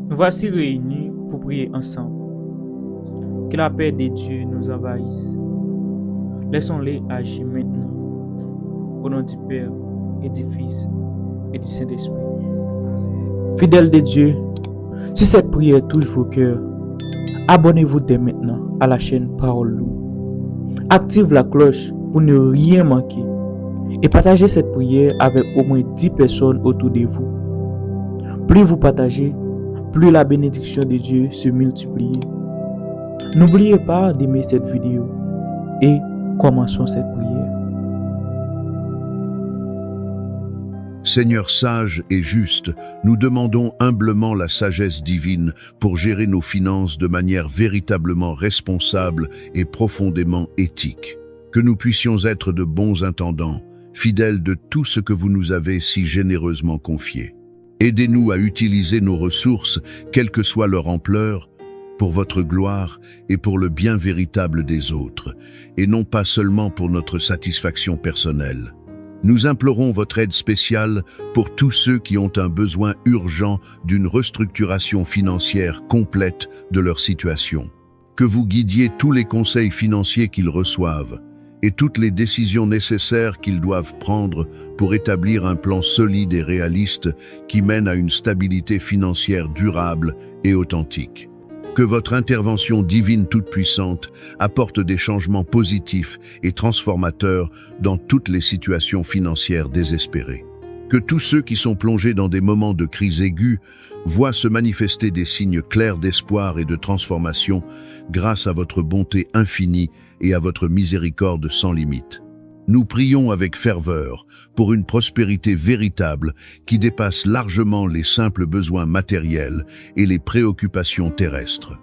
Nous voici réunis pour prier ensemble. Que la paix de Dieu nous envahisse. Laissons-les agir maintenant. Au nom du Père et du Fils et du Saint-Esprit. Fidèles de Dieu, si cette prière touche vos cœurs, abonnez-vous dès maintenant à la chaîne Parole Loup. Active la cloche pour ne rien manquer et partagez cette prière avec au moins 10 personnes autour de vous. Plus vous partagez, plus la bénédiction de Dieu se multiplie. N'oubliez pas d'aimer cette vidéo et commençons cette prière. Seigneur sage et juste, nous demandons humblement la sagesse divine pour gérer nos finances de manière véritablement responsable et profondément éthique. Que nous puissions être de bons intendants, fidèles de tout ce que vous nous avez si généreusement confié. Aidez-nous à utiliser nos ressources, quelle que soit leur ampleur, pour votre gloire et pour le bien véritable des autres, et non pas seulement pour notre satisfaction personnelle. Nous implorons votre aide spéciale pour tous ceux qui ont un besoin urgent d'une restructuration financière complète de leur situation. Que vous guidiez tous les conseils financiers qu'ils reçoivent et toutes les décisions nécessaires qu'ils doivent prendre pour établir un plan solide et réaliste qui mène à une stabilité financière durable et authentique. Que votre intervention divine toute-puissante apporte des changements positifs et transformateurs dans toutes les situations financières désespérées. Que tous ceux qui sont plongés dans des moments de crise aiguë voient se manifester des signes clairs d'espoir et de transformation grâce à votre bonté infinie et à votre miséricorde sans limite. Nous prions avec ferveur pour une prospérité véritable qui dépasse largement les simples besoins matériels et les préoccupations terrestres.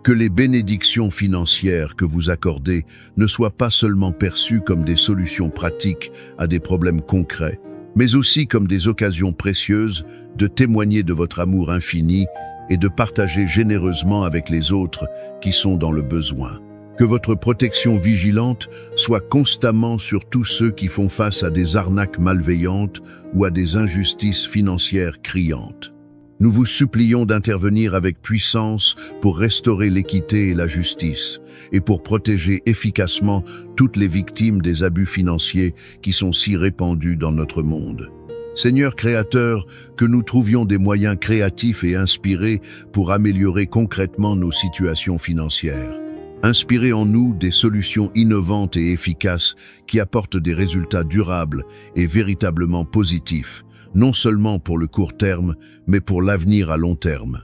Que les bénédictions financières que vous accordez ne soient pas seulement perçues comme des solutions pratiques à des problèmes concrets, mais aussi comme des occasions précieuses de témoigner de votre amour infini et de partager généreusement avec les autres qui sont dans le besoin. Que votre protection vigilante soit constamment sur tous ceux qui font face à des arnaques malveillantes ou à des injustices financières criantes. Nous vous supplions d'intervenir avec puissance pour restaurer l'équité et la justice et pour protéger efficacement toutes les victimes des abus financiers qui sont si répandus dans notre monde. Seigneur Créateur, que nous trouvions des moyens créatifs et inspirés pour améliorer concrètement nos situations financières. Inspirez en nous des solutions innovantes et efficaces qui apportent des résultats durables et véritablement positifs, non seulement pour le court terme, mais pour l'avenir à long terme.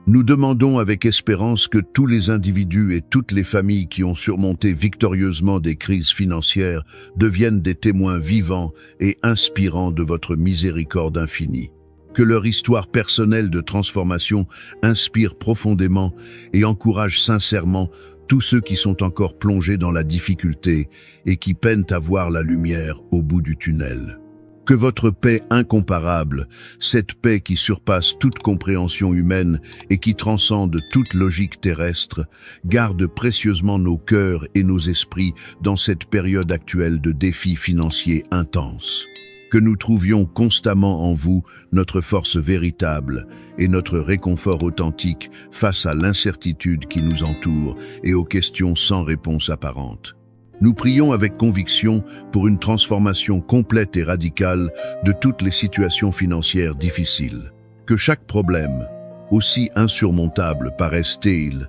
Nous demandons avec espérance que tous les individus et toutes les familles qui ont surmonté victorieusement des crises financières deviennent des témoins vivants et inspirants de votre miséricorde infinie. Que leur histoire personnelle de transformation inspire profondément et encourage sincèrement tous ceux qui sont encore plongés dans la difficulté et qui peinent à voir la lumière au bout du tunnel. Que votre paix incomparable, cette paix qui surpasse toute compréhension humaine et qui transcende toute logique terrestre, garde précieusement nos cœurs et nos esprits dans cette période actuelle de défis financiers intenses. Que nous trouvions constamment en vous notre force véritable et notre réconfort authentique face à l'incertitude qui nous entoure et aux questions sans réponse apparente. Nous prions avec conviction pour une transformation complète et radicale de toutes les situations financières difficiles. Que chaque problème, aussi insurmontable paraisse-t-il,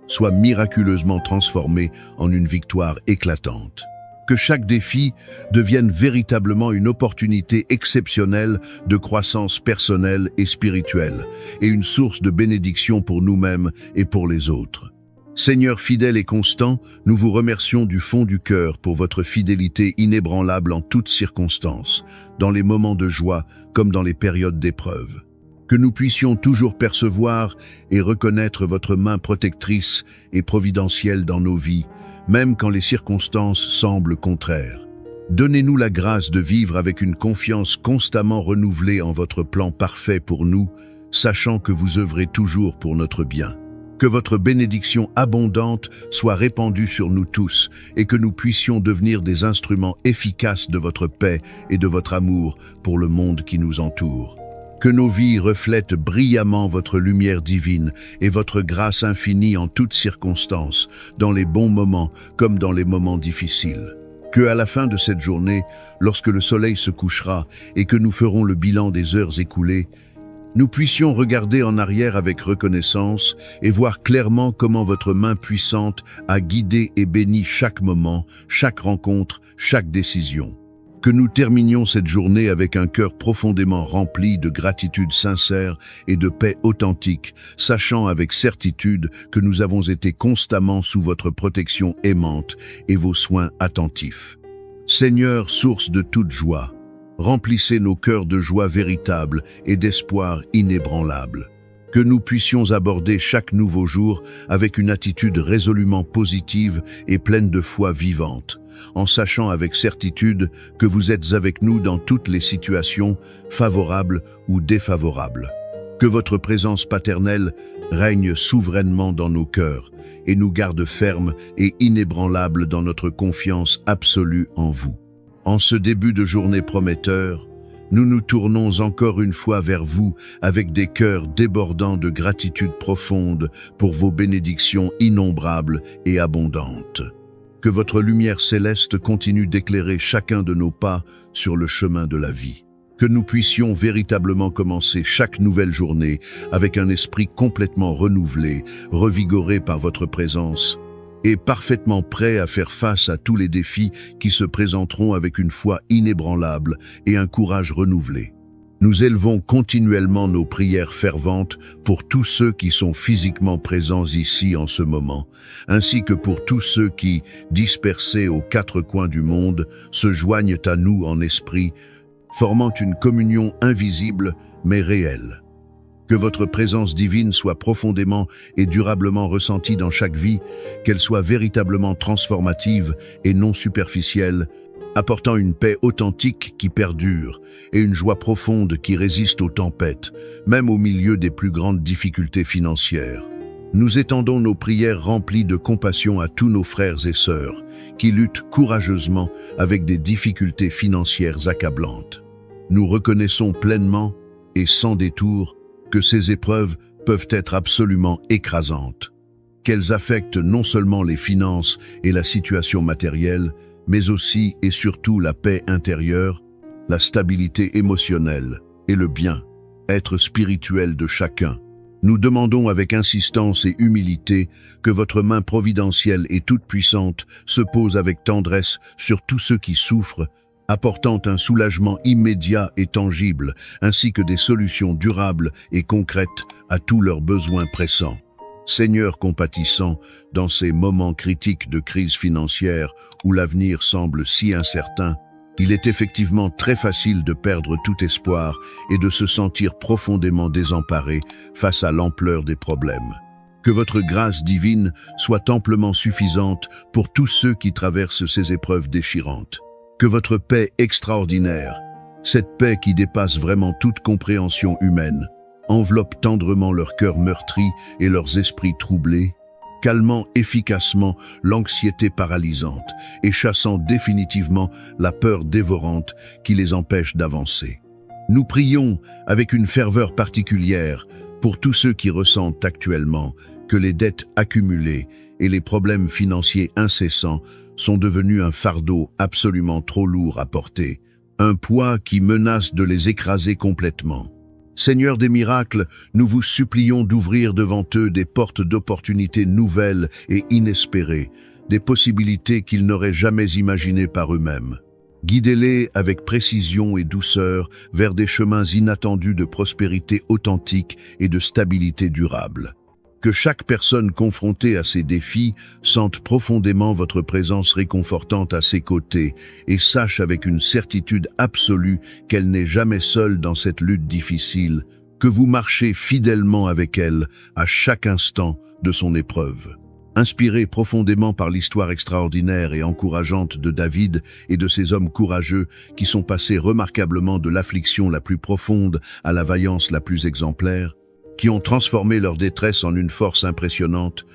soit miraculeusement transformé en une victoire éclatante. Que chaque défi devienne véritablement une opportunité exceptionnelle de croissance personnelle et spirituelle, et une source de bénédiction pour nous-mêmes et pour les autres. Seigneur fidèle et constant, nous vous remercions du fond du cœur pour votre fidélité inébranlable en toutes circonstances, dans les moments de joie comme dans les périodes d'épreuve. Que nous puissions toujours percevoir et reconnaître votre main protectrice et providentielle dans nos vies, même quand les circonstances semblent contraires. Donnez-nous la grâce de vivre avec une confiance constamment renouvelée en votre plan parfait pour nous, sachant que vous œuvrez toujours pour notre bien. Que votre bénédiction abondante soit répandue sur nous tous et que nous puissions devenir des instruments efficaces de votre paix et de votre amour pour le monde qui nous entoure. Que nos vies reflètent brillamment votre lumière divine et votre grâce infinie en toutes circonstances, dans les bons moments comme dans les moments difficiles. Que à la fin de cette journée, lorsque le soleil se couchera et que nous ferons le bilan des heures écoulées, nous puissions regarder en arrière avec reconnaissance et voir clairement comment votre main puissante a guidé et béni chaque moment, chaque rencontre, chaque décision. Que nous terminions cette journée avec un cœur profondément rempli de gratitude sincère et de paix authentique, sachant avec certitude que nous avons été constamment sous votre protection aimante et vos soins attentifs. Seigneur, source de toute joie, remplissez nos cœurs de joie véritable et d'espoir inébranlable. Que nous puissions aborder chaque nouveau jour avec une attitude résolument positive et pleine de foi vivante, en sachant avec certitude que vous êtes avec nous dans toutes les situations, favorables ou défavorables. Que votre présence paternelle règne souverainement dans nos cœurs et nous garde fermes et inébranlables dans notre confiance absolue en vous. En ce début de journée prometteur, nous nous tournons encore une fois vers vous avec des cœurs débordants de gratitude profonde pour vos bénédictions innombrables et abondantes. Que votre lumière céleste continue d'éclairer chacun de nos pas sur le chemin de la vie. Que nous puissions véritablement commencer chaque nouvelle journée avec un esprit complètement renouvelé, revigoré par votre présence, et parfaitement prêt à faire face à tous les défis qui se présenteront avec une foi inébranlable et un courage renouvelé. Nous élevons continuellement nos prières ferventes pour tous ceux qui sont physiquement présents ici en ce moment, ainsi que pour tous ceux qui, dispersés aux quatre coins du monde, se joignent à nous en esprit, formant une communion invisible mais réelle. Que votre présence divine soit profondément et durablement ressentie dans chaque vie, qu'elle soit véritablement transformative et non superficielle, apportant une paix authentique qui perdure et une joie profonde qui résiste aux tempêtes, même au milieu des plus grandes difficultés financières. Nous étendons nos prières remplies de compassion à tous nos frères et sœurs qui luttent courageusement avec des difficultés financières accablantes. Nous reconnaissons pleinement et sans détour que ces épreuves peuvent être absolument écrasantes, qu'elles affectent non seulement les finances et la situation matérielle, mais aussi et surtout la paix intérieure, la stabilité émotionnelle et le bien-être spirituel de chacun. Nous demandons avec insistance et humilité que votre main providentielle et toute puissante se pose avec tendresse sur tous ceux qui souffrent, apportant un soulagement immédiat et tangible, ainsi que des solutions durables et concrètes à tous leurs besoins pressants. Seigneur compatissant, dans ces moments critiques de crise financière où l'avenir semble si incertain, il est effectivement très facile de perdre tout espoir et de se sentir profondément désemparé face à l'ampleur des problèmes. Que votre grâce divine soit amplement suffisante pour tous ceux qui traversent ces épreuves déchirantes. Que votre paix extraordinaire, cette paix qui dépasse vraiment toute compréhension humaine, enveloppe tendrement leurs cœurs meurtris et leurs esprits troublés, calmant efficacement l'anxiété paralysante et chassant définitivement la peur dévorante qui les empêche d'avancer. Nous prions avec une ferveur particulière pour tous ceux qui ressentent actuellement que les dettes accumulées et les problèmes financiers incessants sont devenus un fardeau absolument trop lourd à porter, un poids qui menace de les écraser complètement. Seigneur des miracles, nous vous supplions d'ouvrir devant eux des portes d'opportunités nouvelles et inespérées, des possibilités qu'ils n'auraient jamais imaginées par eux-mêmes. Guidez-les avec précision et douceur vers des chemins inattendus de prospérité authentique et de stabilité durable. Que chaque personne confrontée à ces défis sente profondément votre présence réconfortante à ses côtés et sache avec une certitude absolue qu'elle n'est jamais seule dans cette lutte difficile, que vous marchez fidèlement avec elle à chaque instant de son épreuve. Inspiré profondément par l'histoire extraordinaire et encourageante de David et de ces hommes courageux qui sont passés remarquablement de l'affliction la plus profonde à la vaillance la plus exemplaire, qui ont transformé leur détresse en une force impressionnante,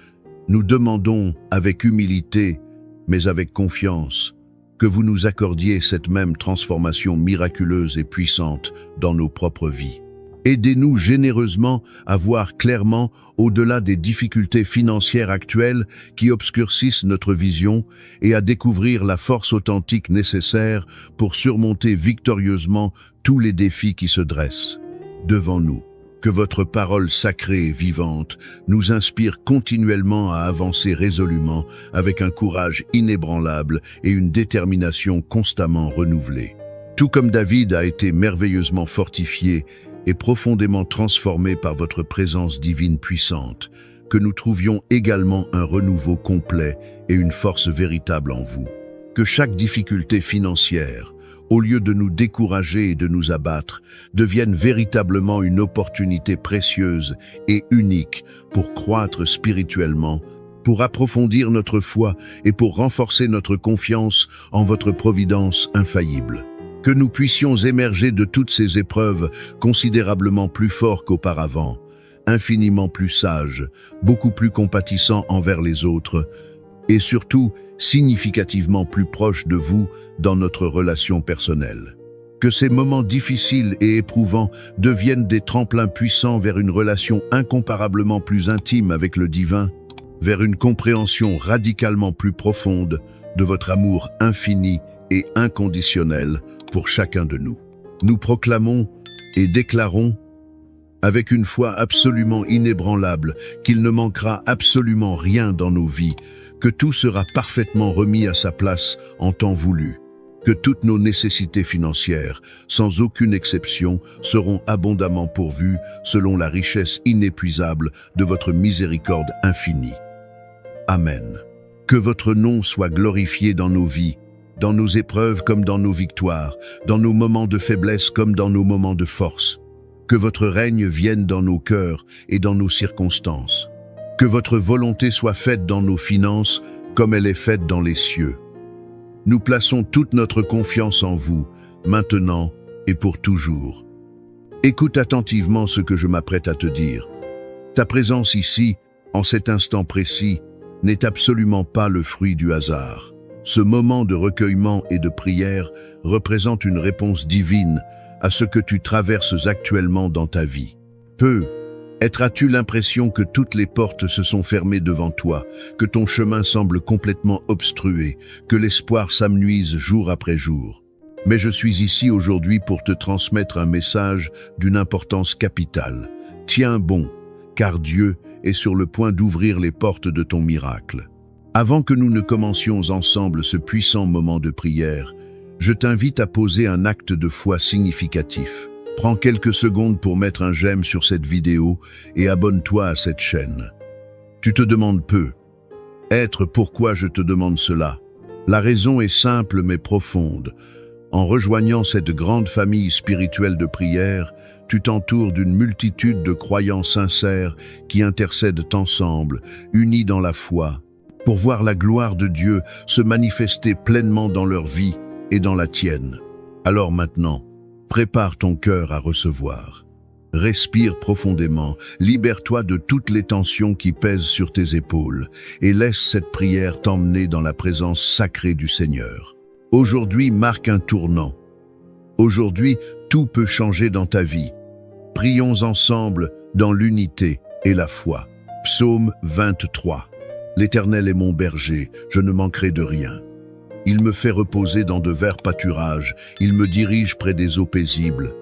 nous demandons avec humilité, mais avec confiance, que vous nous accordiez cette même transformation miraculeuse et puissante dans nos propres vies. Aidez-nous généreusement à voir clairement au-delà des difficultés financières actuelles qui obscurcissent notre vision et à découvrir la force authentique nécessaire pour surmonter victorieusement tous les défis qui se dressent devant nous. Que votre parole sacrée et vivante nous inspire continuellement à avancer résolument avec un courage inébranlable et une détermination constamment renouvelée. Tout comme David a été merveilleusement fortifié et profondément transformé par votre présence divine puissante, que nous trouvions également un renouveau complet et une force véritable en vous. Que chaque difficulté financière, au lieu de nous décourager et de nous abattre, devienne véritablement une opportunité précieuse et unique pour croître spirituellement, pour approfondir notre foi et pour renforcer notre confiance en votre providence infaillible. Que nous puissions émerger de toutes ces épreuves considérablement plus forts qu'auparavant, infiniment plus sages, beaucoup plus compatissants envers les autres, et surtout significativement plus proches de vous dans notre relation personnelle. Que ces moments difficiles et éprouvants deviennent des tremplins puissants vers une relation incomparablement plus intime avec le divin, vers une compréhension radicalement plus profonde de votre amour infini et inconditionnel pour chacun de nous. Nous proclamons et déclarons avec une foi absolument inébranlable qu'il ne manquera absolument rien dans nos vies, que tout sera parfaitement remis à sa place en temps voulu, que toutes nos nécessités financières, sans aucune exception, seront abondamment pourvues selon la richesse inépuisable de votre miséricorde infinie. Amen. Que votre nom soit glorifié dans nos vies, dans nos épreuves comme dans nos victoires, dans nos moments de faiblesse comme dans nos moments de force. Que votre règne vienne dans nos cœurs et dans nos circonstances. Que votre volonté soit faite dans nos finances comme elle est faite dans les cieux. Nous plaçons toute notre confiance en vous, maintenant et pour toujours. Écoute attentivement ce que je m'apprête à te dire. Ta présence ici, en cet instant précis, n'est absolument pas le fruit du hasard. Ce moment de recueillement et de prière représente une réponse divine à ce que tu traverses actuellement dans ta vie. As-tu l'impression que toutes les portes se sont fermées devant toi, que ton chemin semble complètement obstrué, que l'espoir s'amenuise jour après jour? Mais je suis ici aujourd'hui pour te transmettre un message d'une importance capitale. Tiens bon, car Dieu est sur le point d'ouvrir les portes de ton miracle. Avant que nous ne commencions ensemble ce puissant moment de prière, je t'invite à poser un acte de foi significatif. Prends quelques secondes pour mettre un j'aime sur cette vidéo et abonne-toi à cette chaîne. Tu te demandes pourquoi je te demande cela? La raison est simple mais profonde. En rejoignant cette grande famille spirituelle de prière, tu t'entoures d'une multitude de croyants sincères qui intercèdent ensemble, unis dans la foi, pour voir la gloire de Dieu se manifester pleinement dans leur vie et dans la tienne. Alors maintenant, prépare ton cœur à recevoir. Respire profondément, libère-toi de toutes les tensions qui pèsent sur tes épaules et laisse cette prière t'emmener dans la présence sacrée du Seigneur. Aujourd'hui marque un tournant. Aujourd'hui, tout peut changer dans ta vie. Prions ensemble dans l'unité et la foi. Psaume 23. L'Éternel est mon berger, je ne manquerai de rien. Il me fait reposer dans de verts pâturages, il me dirige près des eaux paisibles.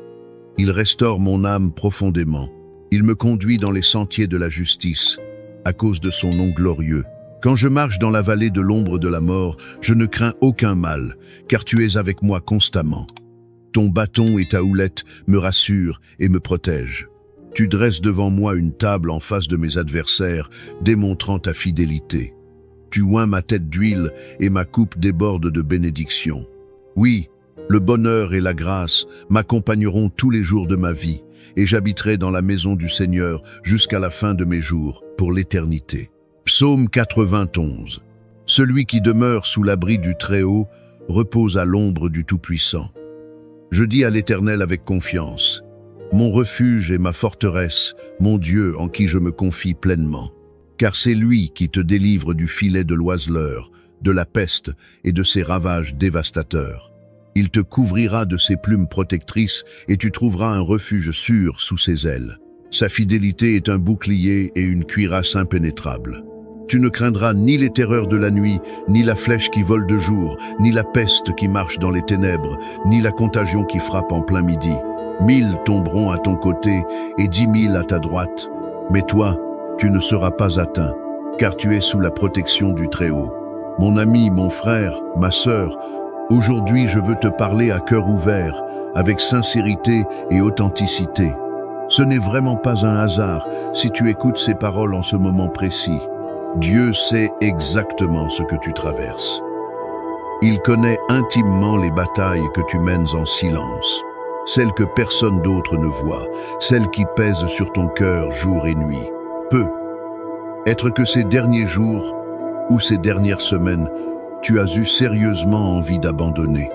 Il restaure mon âme profondément. Il me conduit dans les sentiers de la justice, à cause de son nom glorieux. Quand je marche dans la vallée de l'ombre de la mort, je ne crains aucun mal, car tu es avec moi constamment. Ton bâton et ta houlette me rassurent et me protègent. Tu dresses devant moi une table en face de mes adversaires, démontrant ta fidélité. Tu oins ma tête d'huile et ma coupe déborde de bénédictions. Oui, le bonheur et la grâce m'accompagneront tous les jours de ma vie, et j'habiterai dans la maison du Seigneur jusqu'à la fin de mes jours, pour l'éternité. Psaume 91. Celui qui demeure sous l'abri du Très-Haut repose à l'ombre du Tout-Puissant. Je dis à l'Éternel avec confiance, mon refuge et ma forteresse, mon Dieu en qui je me confie pleinement. Car c'est lui qui te délivre du filet de l'oiseleur, de la peste et de ses ravages dévastateurs. Il te couvrira de ses plumes protectrices et tu trouveras un refuge sûr sous ses ailes. Sa fidélité est un bouclier et une cuirasse impénétrable. Tu ne craindras ni les terreurs de la nuit, ni la flèche qui vole de jour, ni la peste qui marche dans les ténèbres, ni la contagion qui frappe en plein midi. 1000 tomberont à ton côté et 10 000 à ta droite. Mais toi, tu ne seras pas atteint, car tu es sous la protection du Très-Haut. Mon ami, mon frère, ma sœur, aujourd'hui je veux te parler à cœur ouvert, avec sincérité et authenticité. Ce n'est vraiment pas un hasard si tu écoutes ces paroles en ce moment précis. Dieu sait exactement ce que tu traverses. Il connaît intimement les batailles que tu mènes en silence, celles que personne d'autre ne voit, celles qui pèsent sur ton cœur jour et nuit. Être que ces derniers jours ou ces dernières semaines, tu as eu sérieusement envie d'abandonner.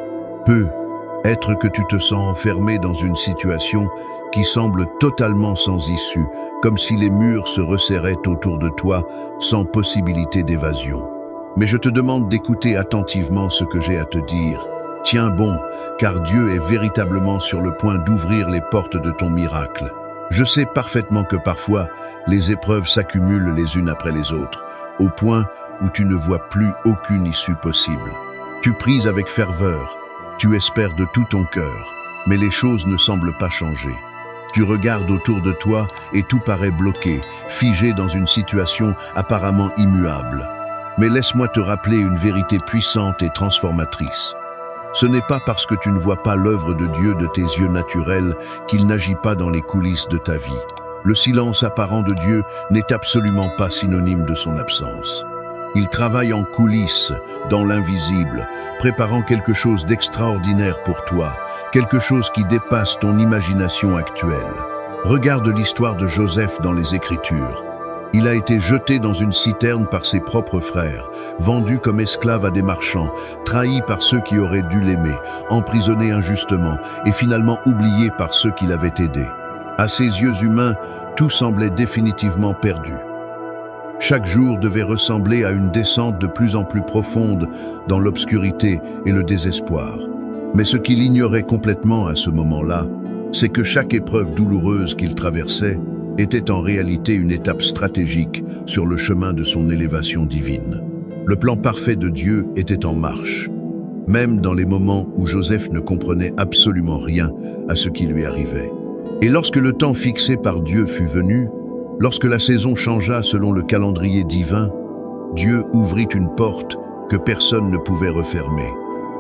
Être que tu te sens enfermé dans une situation qui semble totalement sans issue, comme si les murs se resserraient autour de toi sans possibilité d'évasion. Mais je te demande d'écouter attentivement ce que j'ai à te dire. Tiens bon, car Dieu est véritablement sur le point d'ouvrir les portes de ton miracle. Je sais parfaitement que parfois, les épreuves s'accumulent les unes après les autres, au point où tu ne vois plus aucune issue possible. Tu pries avec ferveur, tu espères de tout ton cœur, mais les choses ne semblent pas changer. Tu regardes autour de toi et tout paraît bloqué, figé dans une situation apparemment immuable. Mais laisse-moi te rappeler une vérité puissante et transformatrice. Ce n'est pas parce que tu ne vois pas l'œuvre de Dieu de tes yeux naturels qu'il n'agit pas dans les coulisses de ta vie. Le silence apparent de Dieu n'est absolument pas synonyme de son absence. Il travaille en coulisses, dans l'invisible, préparant quelque chose d'extraordinaire pour toi, quelque chose qui dépasse ton imagination actuelle. Regarde l'histoire de Joseph dans les Écritures. Il a été jeté dans une citerne par ses propres frères, vendu comme esclave à des marchands, trahi par ceux qui auraient dû l'aimer, emprisonné injustement et finalement oublié par ceux qui l'avaient aidé. À ses yeux humains, tout semblait définitivement perdu. Chaque jour devait ressembler à une descente de plus en plus profonde dans l'obscurité et le désespoir. Mais ce qu'il ignorait complètement à ce moment-là, c'est que chaque épreuve douloureuse qu'il traversait était en réalité une étape stratégique sur le chemin de son élévation divine. Le plan parfait de Dieu était en marche, même dans les moments où Joseph ne comprenait absolument rien à ce qui lui arrivait. Et lorsque le temps fixé par Dieu fut venu, lorsque la saison changea selon le calendrier divin, Dieu ouvrit une porte que personne ne pouvait refermer.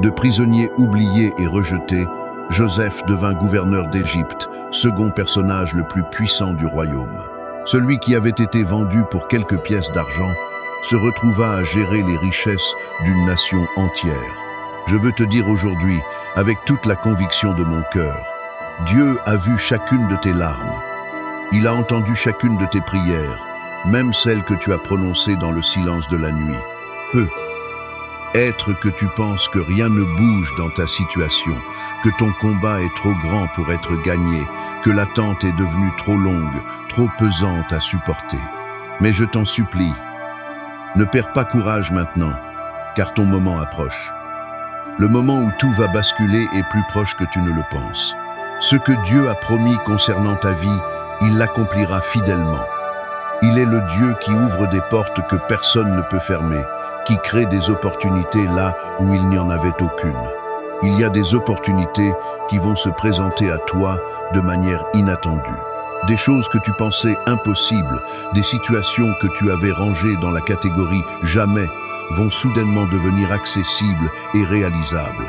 De prisonnier oublié et rejeté, Joseph devint gouverneur d'Égypte, second personnage le plus puissant du royaume. Celui qui avait été vendu pour quelques pièces d'argent se retrouva à gérer les richesses d'une nation entière. Je veux te dire aujourd'hui, avec toute la conviction de mon cœur, Dieu a vu chacune de tes larmes. Il a entendu chacune de tes prières, même celles que tu as prononcées dans le silence de la nuit. Être que tu penses que rien ne bouge dans ta situation, que ton combat est trop grand pour être gagné, que l'attente est devenue trop longue, trop pesante à supporter. Mais je t'en supplie, ne perds pas courage maintenant, car ton moment approche. Le moment où tout va basculer est plus proche que tu ne le penses. Ce que Dieu a promis concernant ta vie, il l'accomplira fidèlement. Il est le Dieu qui ouvre des portes que personne ne peut fermer, qui crée des opportunités là où il n'y en avait aucune. Il y a des opportunités qui vont se présenter à toi de manière inattendue. Des choses que tu pensais impossibles, des situations que tu avais rangées dans la catégorie « jamais » vont soudainement devenir accessibles et réalisables.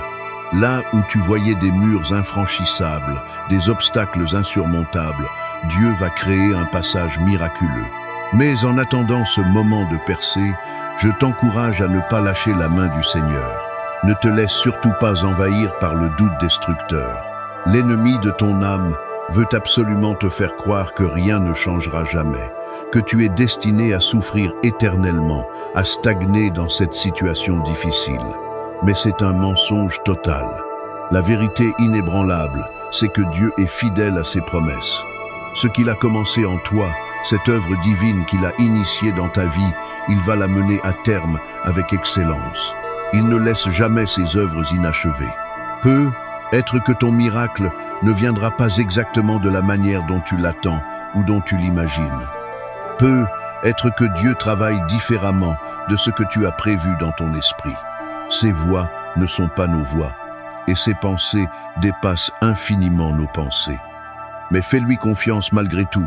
Là où tu voyais des murs infranchissables, des obstacles insurmontables, Dieu va créer un passage miraculeux. Mais en attendant ce moment de percée, je t'encourage à ne pas lâcher la main du Seigneur. Ne te laisse surtout pas envahir par le doute destructeur. L'ennemi de ton âme veut absolument te faire croire que rien ne changera jamais, que tu es destiné à souffrir éternellement, à stagner dans cette situation difficile. Mais c'est un mensonge total. La vérité inébranlable, c'est que Dieu est fidèle à ses promesses. Ce qu'il a commencé en toi, cette œuvre divine qu'il a initiée dans ta vie, il va la mener à terme avec excellence. Il ne laisse jamais ses œuvres inachevées. Peut être que ton miracle ne viendra pas exactement de la manière dont tu l'attends ou dont tu l'imagines. Peut être que Dieu travaille différemment de ce que tu as prévu dans ton esprit. Ses voies ne sont pas nos voies, et ses pensées dépassent infiniment nos pensées. Mais fais-lui confiance malgré tout,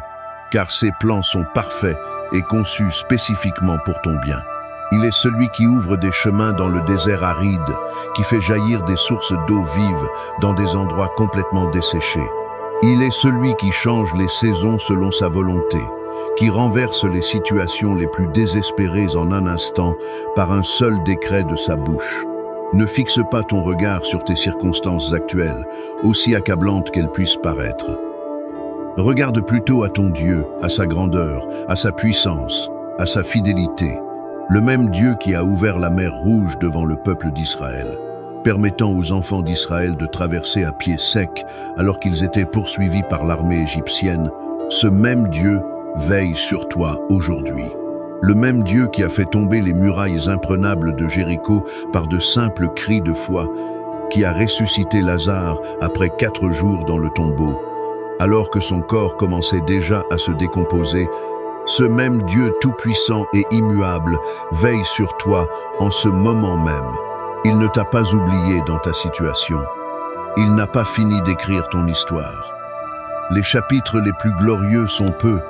car ses plans sont parfaits et conçus spécifiquement pour ton bien. Il est celui qui ouvre des chemins dans le désert aride, qui fait jaillir des sources d'eau vive dans des endroits complètement desséchés. Il est celui qui change les saisons selon sa volonté, qui renverse les situations les plus désespérées en un instant par un seul décret de sa bouche. Ne fixe pas ton regard sur tes circonstances actuelles, aussi accablantes qu'elles puissent paraître. Regarde plutôt à ton Dieu, à sa grandeur, à sa puissance, à sa fidélité. Le même Dieu qui a ouvert la mer Rouge devant le peuple d'Israël, permettant aux enfants d'Israël de traverser à pied sec alors qu'ils étaient poursuivis par l'armée égyptienne, ce même Dieu veille sur toi aujourd'hui. Le même Dieu qui a fait tomber les murailles imprenables de Jéricho par de simples cris de foi, qui a ressuscité Lazare après 4 jours dans le tombeau, alors que son corps commençait déjà à se décomposer, ce même Dieu tout-puissant et immuable veille sur toi en ce moment même. Il ne t'a pas oublié dans ta situation. Il n'a pas fini d'écrire ton histoire. Les chapitres les plus glorieux sont peu,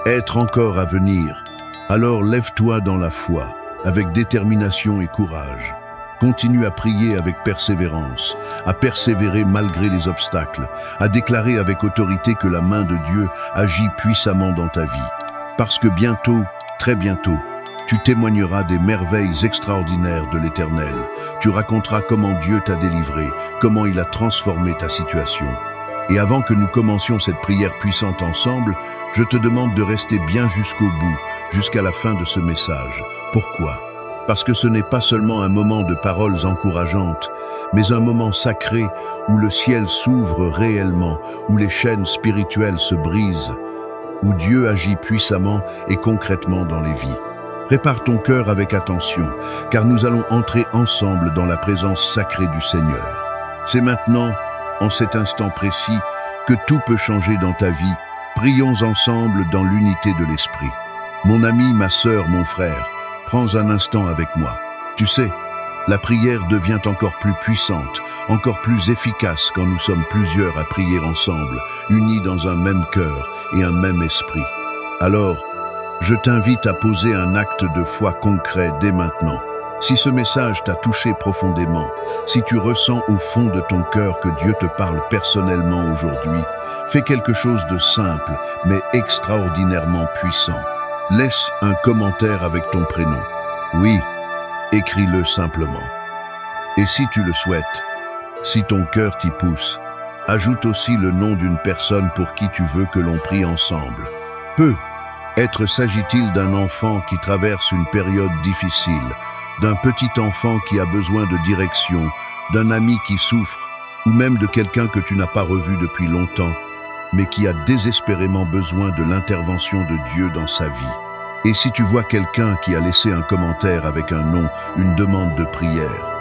être encore à venir. Alors lève-toi dans la foi, avec détermination et courage. Continue à prier avec persévérance, à persévérer malgré les obstacles, à déclarer avec autorité que la main de Dieu agit puissamment dans ta vie. Parce que bientôt, très bientôt, tu témoigneras des merveilles extraordinaires de l'Éternel. Tu raconteras comment Dieu t'a délivré, comment il a transformé ta situation. Et avant que nous commencions cette prière puissante ensemble, je te demande de rester bien jusqu'au bout, jusqu'à la fin de ce message. Pourquoi ? Parce que ce n'est pas seulement un moment de paroles encourageantes, mais un moment sacré où le ciel s'ouvre réellement, où les chaînes spirituelles se brisent, où Dieu agit puissamment et concrètement dans les vies. Prépare ton cœur avec attention, car nous allons entrer ensemble dans la présence sacrée du Seigneur. C'est maintenant, en cet instant précis, que tout peut changer dans ta vie. Prions ensemble dans l'unité de l'Esprit. Mon ami, ma sœur, mon frère, prends un instant avec moi. Tu sais, la prière devient encore plus puissante, encore plus efficace quand nous sommes plusieurs à prier ensemble, unis dans un même cœur et un même esprit. Alors, je t'invite à poser un acte de foi concret dès maintenant. Si ce message t'a touché profondément, si tu ressens au fond de ton cœur que Dieu te parle personnellement aujourd'hui, fais quelque chose de simple, mais extraordinairement puissant. Laisse un commentaire avec ton prénom. Oui, écris-le simplement. Et si tu le souhaites, si ton cœur t'y pousse, ajoute aussi le nom d'une personne pour qui tu veux que l'on prie ensemble. Peut-être s'agit-il d'un enfant qui traverse une période difficile, d'un petit enfant qui a besoin de direction, d'un ami qui souffre, ou même de quelqu'un que tu n'as pas revu depuis longtemps, mais qui a désespérément besoin de l'intervention de Dieu dans sa vie. Et si tu vois quelqu'un qui a laissé un commentaire avec un nom, une demande de prière,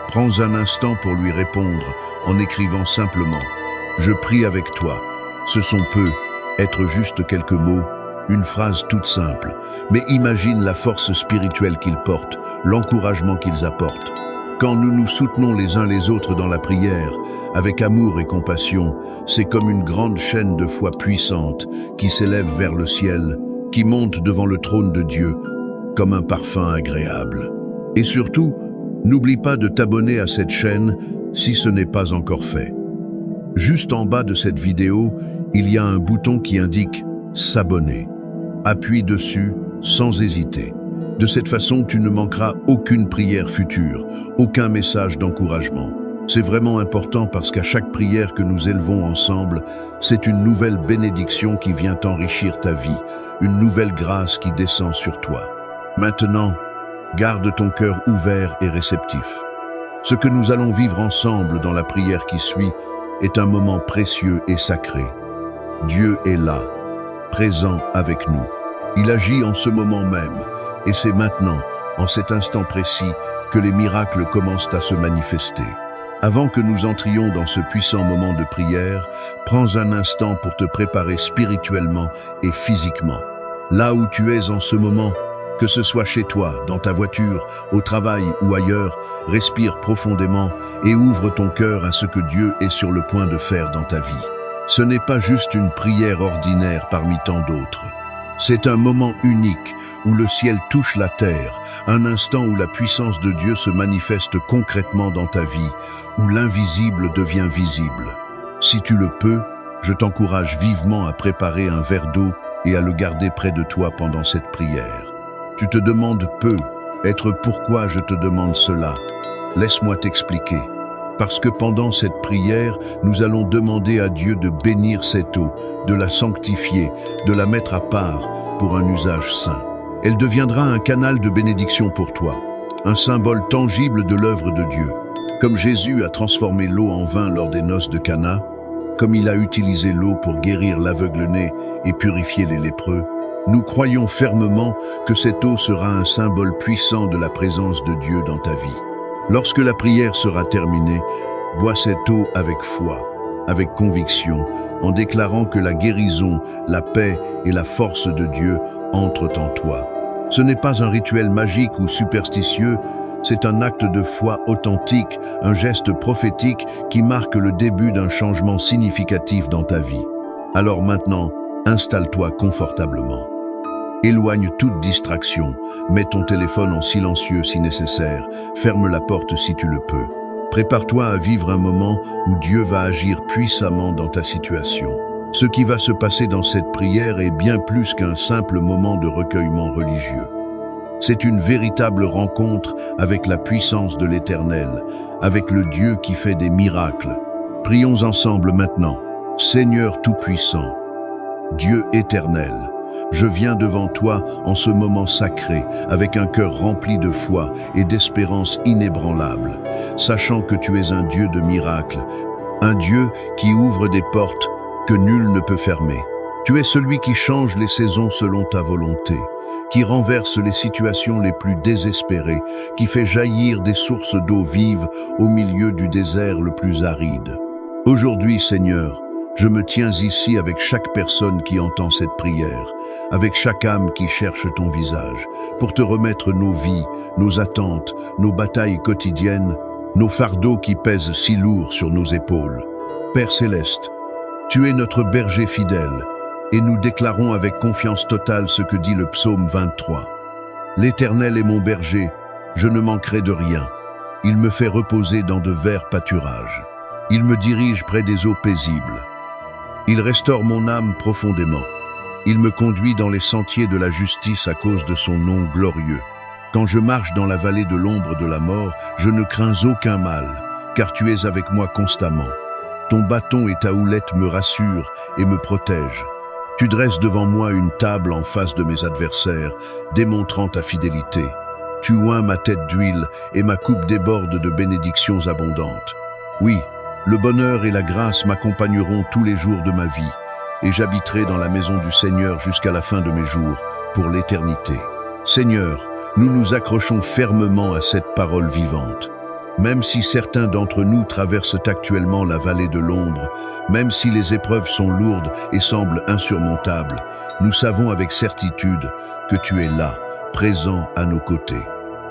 prends un instant pour lui répondre en écrivant simplement « Je prie avec toi ». Ce sont peut-être juste quelques mots, une phrase toute simple, mais imagine la force spirituelle qu'ils portent, l'encouragement qu'ils apportent. Quand nous nous soutenons les uns les autres dans la prière, avec amour et compassion, c'est comme une grande chaîne de foi puissante qui s'élève vers le ciel, qui monte devant le trône de Dieu, comme un parfum agréable. Et surtout, n'oublie pas de t'abonner à cette chaîne si ce n'est pas encore fait. Juste en bas de cette vidéo, il y a un bouton qui indique « S'abonner ». Appuie dessus sans hésiter. De cette façon, tu ne manqueras aucune prière future, aucun message d'encouragement. C'est vraiment important parce qu'à chaque prière que nous élevons ensemble, c'est une nouvelle bénédiction qui vient enrichir ta vie, une nouvelle grâce qui descend sur toi. Maintenant, garde ton cœur ouvert et réceptif. Ce que nous allons vivre ensemble dans la prière qui suit est un moment précieux et sacré. Dieu est là, présent avec nous. Il agit en ce moment même, et c'est maintenant, en cet instant précis, que les miracles commencent à se manifester. Avant que nous entrions dans ce puissant moment de prière, prends un instant pour te préparer spirituellement et physiquement. Là où tu es en ce moment, que ce soit chez toi, dans ta voiture, au travail ou ailleurs, respire profondément et ouvre ton cœur à ce que Dieu est sur le point de faire dans ta vie. Ce n'est pas juste une prière ordinaire parmi tant d'autres. C'est un moment unique où le ciel touche la terre, un instant où la puissance de Dieu se manifeste concrètement dans ta vie, où l'invisible devient visible. Si tu le peux, je t'encourage vivement à préparer un verre d'eau et à le garder près de toi pendant cette prière. Tu te demandes pourquoi je te demande cela. Laisse-moi t'expliquer. Parce que pendant cette prière, nous allons demander à Dieu de bénir cette eau, de la sanctifier, de la mettre à part pour un usage saint. Elle deviendra un canal de bénédiction pour toi, un symbole tangible de l'œuvre de Dieu. Comme Jésus a transformé l'eau en vin lors des noces de Cana, comme il a utilisé l'eau pour guérir l'aveugle-né et purifier les lépreux, nous croyons fermement que cette eau sera un symbole puissant de la présence de Dieu dans ta vie. Lorsque la prière sera terminée, bois cette eau avec foi, avec conviction, en déclarant que la guérison, la paix et la force de Dieu entrent en toi. Ce n'est pas un rituel magique ou superstitieux, c'est un acte de foi authentique, un geste prophétique qui marque le début d'un changement significatif dans ta vie. Alors maintenant, installe-toi confortablement. Éloigne toute distraction, mets ton téléphone en silencieux si nécessaire, ferme la porte si tu le peux. Prépare-toi à vivre un moment où Dieu va agir puissamment dans ta situation. Ce qui va se passer dans cette prière est bien plus qu'un simple moment de recueillement religieux. C'est une véritable rencontre avec la puissance de l'Éternel, avec le Dieu qui fait des miracles. Prions ensemble maintenant. Seigneur Tout-Puissant, Dieu éternel, je viens devant toi en ce moment sacré, avec un cœur rempli de foi et d'espérance inébranlable, sachant que tu es un Dieu de miracles, un Dieu qui ouvre des portes que nul ne peut fermer. Tu es celui qui change les saisons selon ta volonté, qui renverse les situations les plus désespérées, qui fait jaillir des sources d'eau vive au milieu du désert le plus aride. Aujourd'hui, Seigneur, je me tiens ici avec chaque personne qui entend cette prière, avec chaque âme qui cherche ton visage, pour te remettre nos vies, nos attentes, nos batailles quotidiennes, nos fardeaux qui pèsent si lourd sur nos épaules. Père Céleste, tu es notre berger fidèle, et nous déclarons avec confiance totale ce que dit le psaume 23. L'Éternel est mon berger, je ne manquerai de rien. Il me fait reposer dans de verts pâturages. Il me dirige près des eaux paisibles. Il restaure mon âme profondément. Il me conduit dans les sentiers de la justice à cause de son nom glorieux. Quand je marche dans la vallée de l'ombre de la mort, je ne crains aucun mal, car tu es avec moi constamment. Ton bâton et ta houlette me rassurent et me protègent. Tu dresses devant moi une table en face de mes adversaires, démontrant ta fidélité. Tu oins ma tête d'huile et ma coupe déborde de bénédictions abondantes. Oui, le bonheur et la grâce m'accompagneront tous les jours de ma vie, et j'habiterai dans la maison du Seigneur jusqu'à la fin de mes jours, pour l'éternité. Seigneur, nous nous accrochons fermement à cette parole vivante. Même si certains d'entre nous traversent actuellement la vallée de l'ombre, même si les épreuves sont lourdes et semblent insurmontables, nous savons avec certitude que tu es là, présent à nos côtés.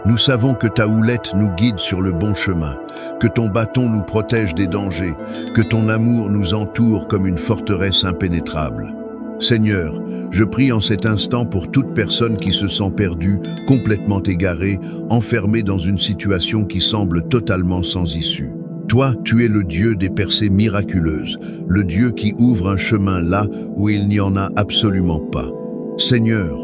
Nous savons que ta houlette nous guide sur le bon chemin, que ton bâton nous protège des dangers, que ton amour nous entoure comme une forteresse impénétrable. Seigneur, je prie en cet instant pour toute personne qui se sent perdue, complètement égarée, enfermée dans une situation qui semble totalement sans issue. Toi, tu es le Dieu des percées miraculeuses, le Dieu qui ouvre un chemin là où il n'y en a absolument pas. Seigneur,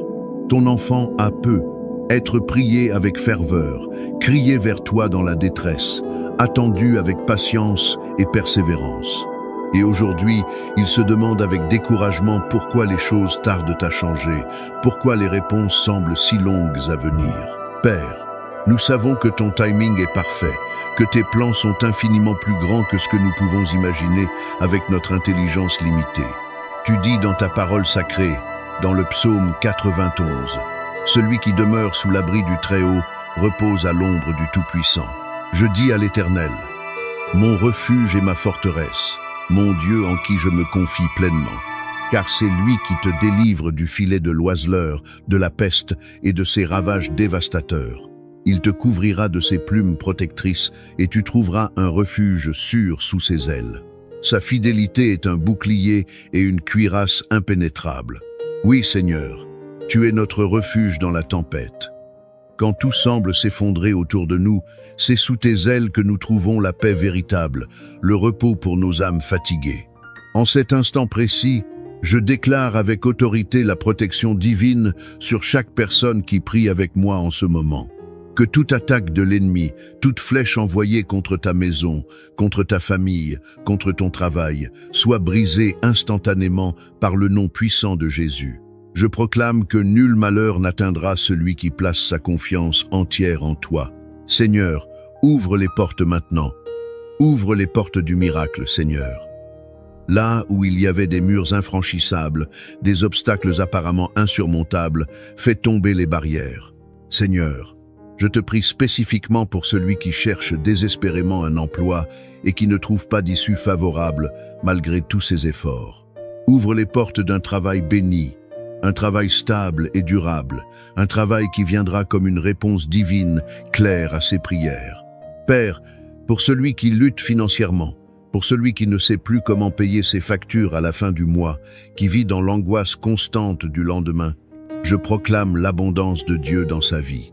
ton enfant a peu, être prié avec ferveur, crier vers toi dans la détresse, attendu avec patience et persévérance. Et aujourd'hui, il se demande avec découragement pourquoi les choses tardent à changer, pourquoi les réponses semblent si longues à venir. Père, nous savons que ton timing est parfait, que tes plans sont infiniment plus grands que ce que nous pouvons imaginer avec notre intelligence limitée. Tu dis dans ta parole sacrée, dans le psaume 91, « Celui qui demeure sous l'abri du Très-Haut repose à l'ombre du Tout-Puissant. » Je dis à l'Éternel, « mon refuge et ma forteresse, mon Dieu en qui je me confie pleinement. Car c'est lui qui te délivre du filet de l'oiseleur, de la peste et de ses ravages dévastateurs. Il te couvrira de ses plumes protectrices et tu trouveras un refuge sûr sous ses ailes. Sa fidélité est un bouclier et une cuirasse impénétrable. Oui, Seigneur, tu es notre refuge dans la tempête. Quand tout semble s'effondrer autour de nous, c'est sous tes ailes que nous trouvons la paix véritable, le repos pour nos âmes fatiguées. En cet instant précis, je déclare avec autorité la protection divine sur chaque personne qui prie avec moi en ce moment. Que toute attaque de l'ennemi, toute flèche envoyée contre ta maison, contre ta famille, contre ton travail, soit brisée instantanément par le nom puissant de Jésus. Je proclame que nul malheur n'atteindra celui qui place sa confiance entière en toi. Seigneur, ouvre les portes maintenant. Ouvre les portes du miracle, Seigneur. Là où il y avait des murs infranchissables, des obstacles apparemment insurmontables, fais tomber les barrières. Seigneur, je te prie spécifiquement pour celui qui cherche désespérément un emploi et qui ne trouve pas d'issue favorable malgré tous ses efforts. Ouvre les portes d'un travail béni, un travail stable et durable, un travail qui viendra comme une réponse divine, claire à ses prières. Père, pour celui qui lutte financièrement, pour celui qui ne sait plus comment payer ses factures à la fin du mois, qui vit dans l'angoisse constante du lendemain, je proclame l'abondance de Dieu dans sa vie.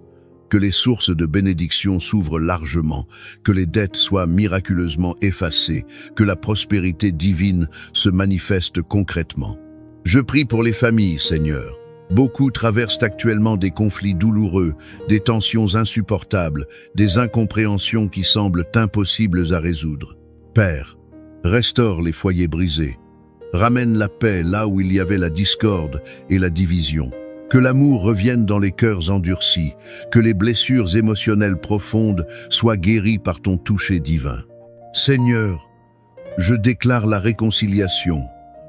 Que les sources de bénédiction s'ouvrent largement, que les dettes soient miraculeusement effacées, que la prospérité divine se manifeste concrètement. Je prie pour les familles, Seigneur. Beaucoup traversent actuellement des conflits douloureux, des tensions insupportables, des incompréhensions qui semblent impossibles à résoudre. Père, restaure les foyers brisés. Ramène la paix là où il y avait la discorde et la division. Que l'amour revienne dans les cœurs endurcis, que les blessures émotionnelles profondes soient guéries par ton toucher divin. Seigneur, je déclare la réconciliation,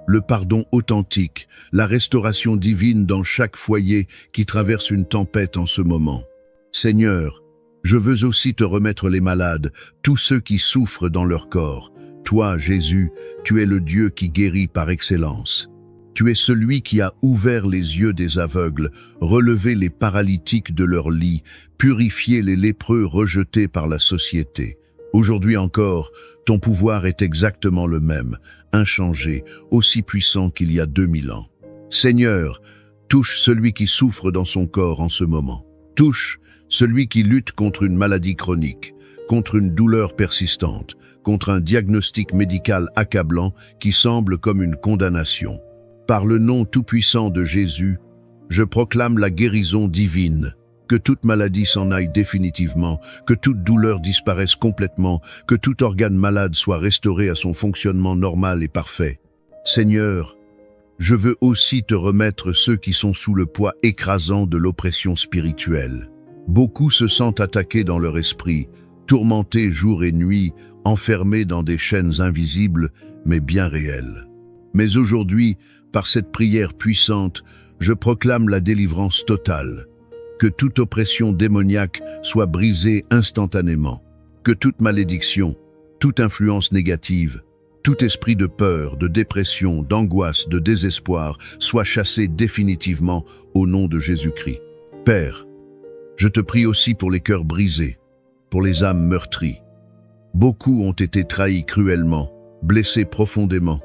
le pardon authentique, la restauration divine dans chaque foyer qui traverse une tempête en ce moment. Seigneur, je veux aussi te remettre les malades, tous ceux qui souffrent dans leur corps. Toi, Jésus, tu es le Dieu qui guérit par excellence. Tu es celui qui a ouvert les yeux des aveugles, relevé les paralytiques de leur lit, purifié les lépreux rejetés par la société. Aujourd'hui encore, ton pouvoir est exactement le même, inchangé, aussi puissant qu'il y a 2000 ans. Seigneur, touche celui qui souffre dans son corps en ce moment. Touche celui qui lutte contre une maladie chronique, contre une douleur persistante, contre un diagnostic médical accablant qui semble comme une condamnation. Par le nom tout-puissant de Jésus, je proclame la guérison divine. Que toute maladie s'en aille définitivement, que toute douleur disparaisse complètement, que tout organe malade soit restauré à son fonctionnement normal et parfait. Seigneur, je veux aussi te remettre ceux qui sont sous le poids écrasant de l'oppression spirituelle. Beaucoup se sentent attaqués dans leur esprit, tourmentés jour et nuit, enfermés dans des chaînes invisibles, mais bien réelles. Mais aujourd'hui, par cette prière puissante, je proclame la délivrance totale. Que toute oppression démoniaque soit brisée instantanément. Que toute malédiction, toute influence négative, tout esprit de peur, de dépression, d'angoisse, de désespoir soit chassé définitivement au nom de Jésus-Christ. Père, je te prie aussi pour les cœurs brisés, pour les âmes meurtries. Beaucoup ont été trahis cruellement, blessés profondément,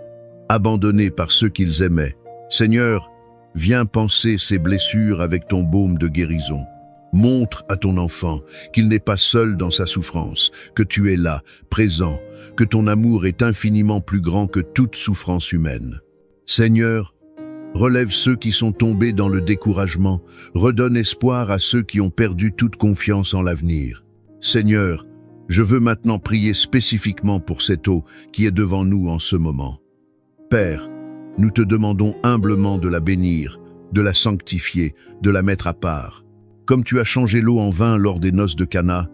abandonnés par ceux qu'ils aimaient. Seigneur, viens panser ces blessures avec ton baume de guérison. Montre à ton enfant qu'il n'est pas seul dans sa souffrance, que tu es là, présent, que ton amour est infiniment plus grand que toute souffrance humaine. Seigneur, relève ceux qui sont tombés dans le découragement, redonne espoir à ceux qui ont perdu toute confiance en l'avenir. Seigneur, je veux maintenant prier spécifiquement pour cette eau qui est devant nous en ce moment. Père, nous te demandons humblement de la bénir, de la sanctifier, de la mettre à part. Comme tu as changé l'eau en vin lors des noces de Cana,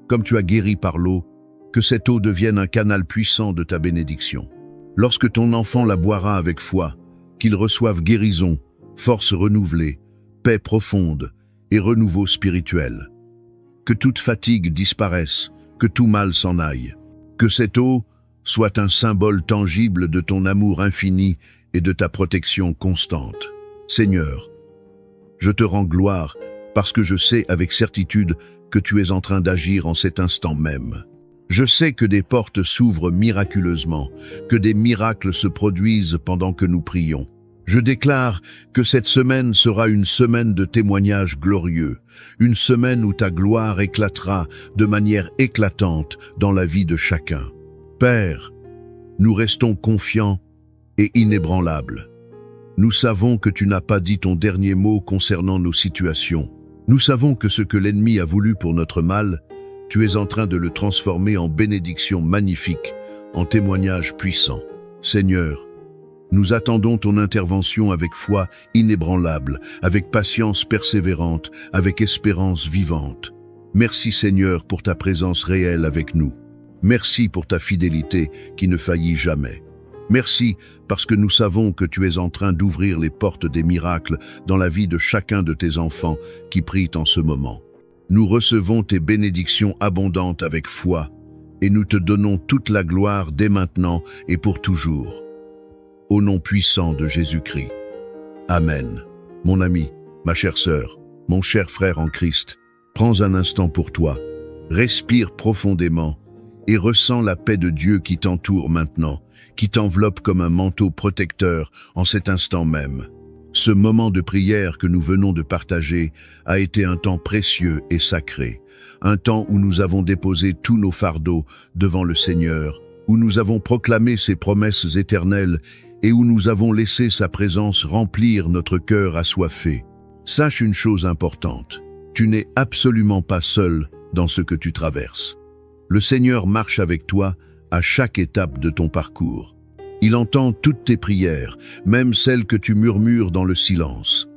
comme tu as guéri par l'eau, que cette eau devienne un canal puissant de ta bénédiction. Lorsque ton enfant la boira avec foi, qu'il reçoive guérison, force renouvelée, paix profonde et renouveau spirituel. Que toute fatigue disparaisse, que tout mal s'en aille. Que cette eau soit un symbole tangible de ton amour infini et de ta protection constante. Seigneur, je te rends gloire parce que je sais avec certitude que tu es en train d'agir en cet instant même. Je sais que des portes s'ouvrent miraculeusement, que des miracles se produisent pendant que nous prions. Je déclare que cette semaine sera une semaine de témoignages glorieux, une semaine où ta gloire éclatera de manière éclatante dans la vie de chacun. Père, nous restons confiants et inébranlables. Nous savons que tu n'as pas dit ton dernier mot concernant nos situations. Nous savons que ce que l'ennemi a voulu pour notre mal, tu es en train de le transformer en bénédiction magnifique, en témoignage puissant. Seigneur, nous attendons ton intervention avec foi inébranlable, avec patience persévérante, avec espérance vivante. Merci Seigneur pour ta présence réelle avec nous. Merci pour ta fidélité qui ne faillit jamais. Merci parce que nous savons que tu es en train d'ouvrir les portes des miracles dans la vie de chacun de tes enfants qui prient en ce moment. Nous recevons tes bénédictions abondantes avec foi et nous te donnons toute la gloire dès maintenant et pour toujours. Au nom puissant de Jésus-Christ. Amen. Mon ami, ma chère sœur, mon cher frère en Christ, prends un instant pour toi, respire profondément et ressens la paix de Dieu qui t'entoure maintenant, qui t'enveloppe comme un manteau protecteur en cet instant même. Ce moment de prière que nous venons de partager a été un temps précieux et sacré, un temps où nous avons déposé tous nos fardeaux devant le Seigneur, où nous avons proclamé ses promesses éternelles et où nous avons laissé sa présence remplir notre cœur assoiffé. Sache une chose importante, tu n'es absolument pas seul dans ce que tu traverses. Le Seigneur marche avec toi à chaque étape de ton parcours. Il entend toutes tes prières, même celles que tu murmures dans le silence.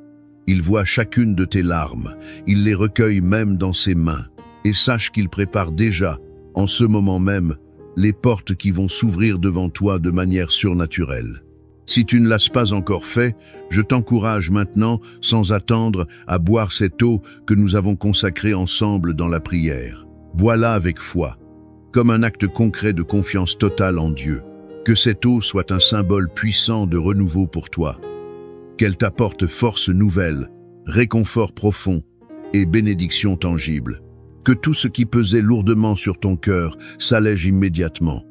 Il voit chacune de tes larmes, il les recueille même dans ses mains, et sache qu'il prépare déjà, en ce moment même, les portes qui vont s'ouvrir devant toi de manière surnaturelle. Si tu ne l'as pas encore fait, je t'encourage maintenant, sans attendre, à boire cette eau que nous avons consacrée ensemble dans la prière. Bois-la avec foi, comme un acte concret de confiance totale en Dieu. Que cette eau soit un symbole puissant de renouveau pour toi. Qu'elle t'apporte force nouvelle, réconfort profond et bénédiction tangible. Que tout ce qui pesait lourdement sur ton cœur s'allège immédiatement.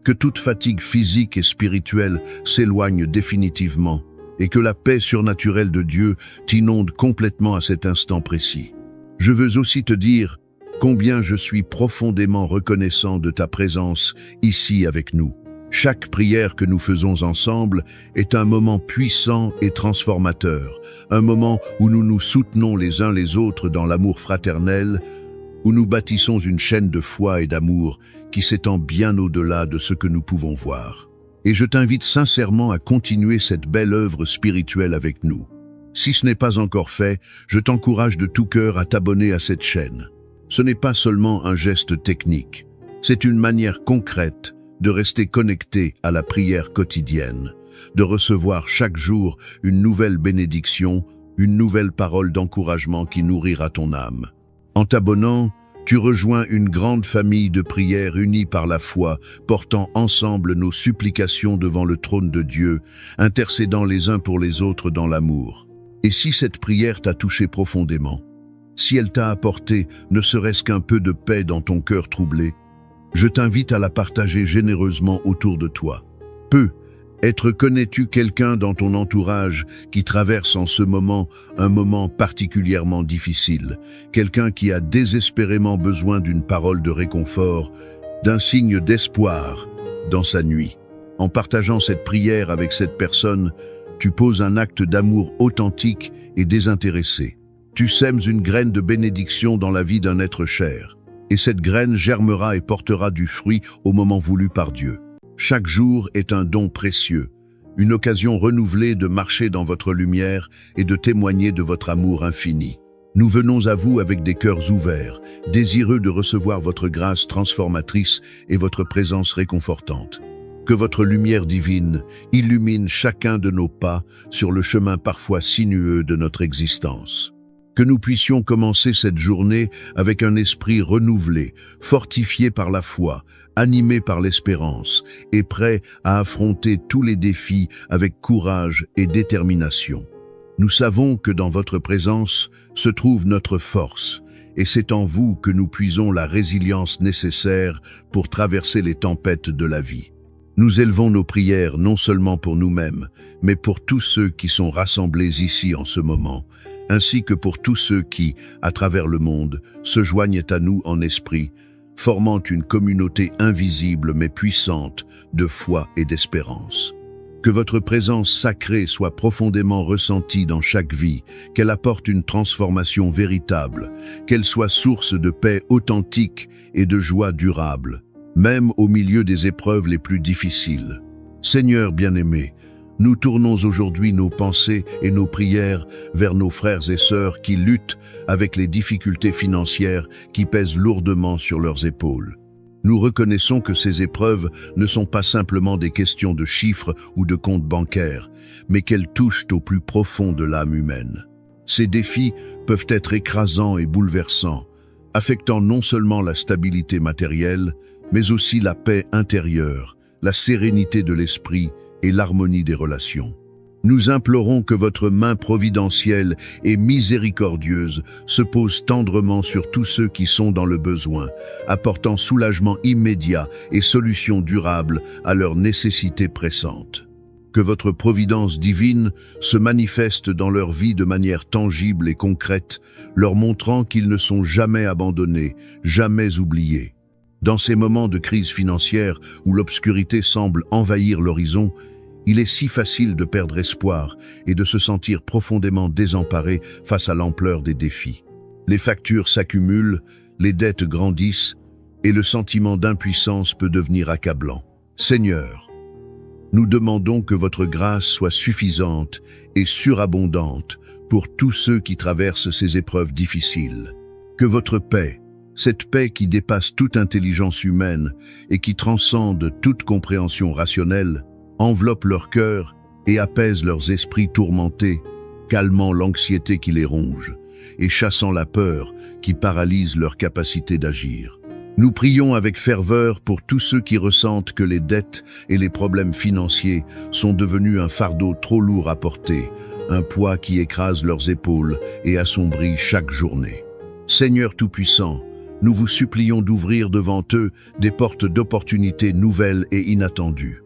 Que toute fatigue physique et spirituelle s'éloigne définitivement et que la paix surnaturelle de Dieu t'inonde complètement à cet instant précis. Je veux aussi te dire combien je suis profondément reconnaissant de ta présence ici avec nous. Chaque prière que nous faisons ensemble est un moment puissant et transformateur, un moment où nous nous soutenons les uns les autres dans l'amour fraternel, où nous bâtissons une chaîne de foi et d'amour qui s'étend bien au-delà de ce que nous pouvons voir. Et je t'invite sincèrement à continuer cette belle œuvre spirituelle avec nous. Si ce n'est pas encore fait, je t'encourage de tout cœur à t'abonner à cette chaîne. Ce n'est pas seulement un geste technique, c'est une manière concrète de rester connecté à la prière quotidienne, de recevoir chaque jour une nouvelle bénédiction, une nouvelle parole d'encouragement qui nourrira ton âme. En t'abonnant, tu rejoins une grande famille de prières unies par la foi, portant ensemble nos supplications devant le trône de Dieu, intercédant les uns pour les autres dans l'amour. Et si cette prière t'a touché profondément, si elle t'a apporté ne serait-ce qu'un peu de paix dans ton cœur troublé, je t'invite à la partager généreusement autour de toi. Connais-tu quelqu'un dans ton entourage qui traverse en ce moment un moment particulièrement difficile, quelqu'un qui a désespérément besoin d'une parole de réconfort, d'un signe d'espoir dans sa nuit? En partageant cette prière avec cette personne, tu poses un acte d'amour authentique et désintéressé. Tu sèmes une graine de bénédiction dans la vie d'un être cher. Et cette graine germera et portera du fruit au moment voulu par Dieu. Chaque jour est un don précieux, une occasion renouvelée de marcher dans votre lumière et de témoigner de votre amour infini. Nous venons à vous avec des cœurs ouverts, désireux de recevoir votre grâce transformatrice et votre présence réconfortante. Que votre lumière divine illumine chacun de nos pas sur le chemin parfois sinueux de notre existence. Que nous puissions commencer cette journée avec un esprit renouvelé, fortifié par la foi, animé par l'espérance et prêt à affronter tous les défis avec courage et détermination. Nous savons que dans votre présence se trouve notre force, et c'est en vous que nous puisons la résilience nécessaire pour traverser les tempêtes de la vie. Nous élevons nos prières non seulement pour nous-mêmes, mais pour tous ceux qui sont rassemblés ici en ce moment, ainsi que pour tous ceux qui, à travers le monde, se joignent à nous en esprit, formant une communauté invisible mais puissante de foi et d'espérance. Que votre présence sacrée soit profondément ressentie dans chaque vie, qu'elle apporte une transformation véritable, qu'elle soit source de paix authentique et de joie durable, même au milieu des épreuves les plus difficiles. Seigneur bien-aimé, nous tournons aujourd'hui nos pensées et nos prières vers nos frères et sœurs qui luttent avec les difficultés financières qui pèsent lourdement sur leurs épaules. Nous reconnaissons que ces épreuves ne sont pas simplement des questions de chiffres ou de comptes bancaires, mais qu'elles touchent au plus profond de l'âme humaine. Ces défis peuvent être écrasants et bouleversants, affectant non seulement la stabilité matérielle, mais aussi la paix intérieure, la sérénité de l'esprit et l'harmonie des relations. Nous implorons que votre main providentielle et miséricordieuse se pose tendrement sur tous ceux qui sont dans le besoin, apportant soulagement immédiat et solutions durables à leurs nécessités pressantes. Que votre providence divine se manifeste dans leur vie de manière tangible et concrète, leur montrant qu'ils ne sont jamais abandonnés, jamais oubliés. Dans ces moments de crise financière où l'obscurité semble envahir l'horizon, il est si facile de perdre espoir et de se sentir profondément désemparé face à l'ampleur des défis. Les factures s'accumulent, les dettes grandissent et le sentiment d'impuissance peut devenir accablant. Seigneur, nous demandons que votre grâce soit suffisante et surabondante pour tous ceux qui traversent ces épreuves difficiles. Que votre paix, cette paix qui dépasse toute intelligence humaine et qui transcende toute compréhension rationnelle, enveloppe leur cœur et apaise leurs esprits tourmentés, calmant l'anxiété qui les ronge et chassant la peur qui paralyse leur capacité d'agir. Nous prions avec ferveur pour tous ceux qui ressentent que les dettes et les problèmes financiers sont devenus un fardeau trop lourd à porter, un poids qui écrase leurs épaules et assombrit chaque journée. Seigneur Tout-Puissant, nous vous supplions d'ouvrir devant eux des portes d'opportunités nouvelles et inattendues.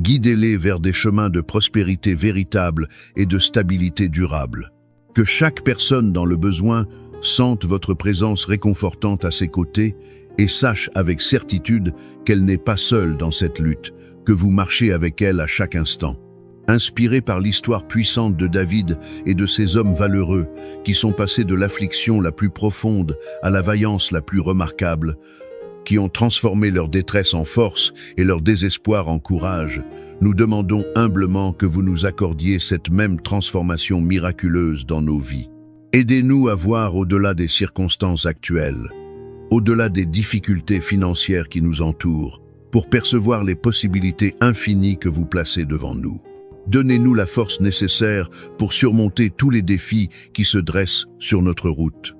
Guidez-les vers des chemins de prospérité véritable et de stabilité durable. Que chaque personne dans le besoin sente votre présence réconfortante à ses côtés et sache avec certitude qu'elle n'est pas seule dans cette lutte, que vous marchez avec elle à chaque instant. Inspirés par l'histoire puissante de David et de ces hommes valeureux qui sont passés de l'affliction la plus profonde à la vaillance la plus remarquable, qui ont transformé leur détresse en force et leur désespoir en courage, nous demandons humblement que vous nous accordiez cette même transformation miraculeuse dans nos vies. Aidez-nous à voir au-delà des circonstances actuelles, au-delà des difficultés financières qui nous entourent, pour percevoir les possibilités infinies que vous placez devant nous. Donnez-nous la force nécessaire pour surmonter tous les défis qui se dressent sur notre route.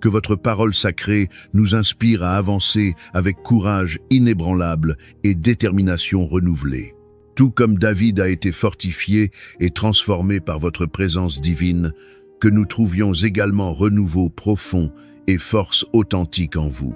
Que votre parole sacrée nous inspire à avancer avec courage inébranlable et détermination renouvelée. Tout comme David a été fortifié et transformé par votre présence divine, que nous trouvions également renouveau profond et force authentique en vous.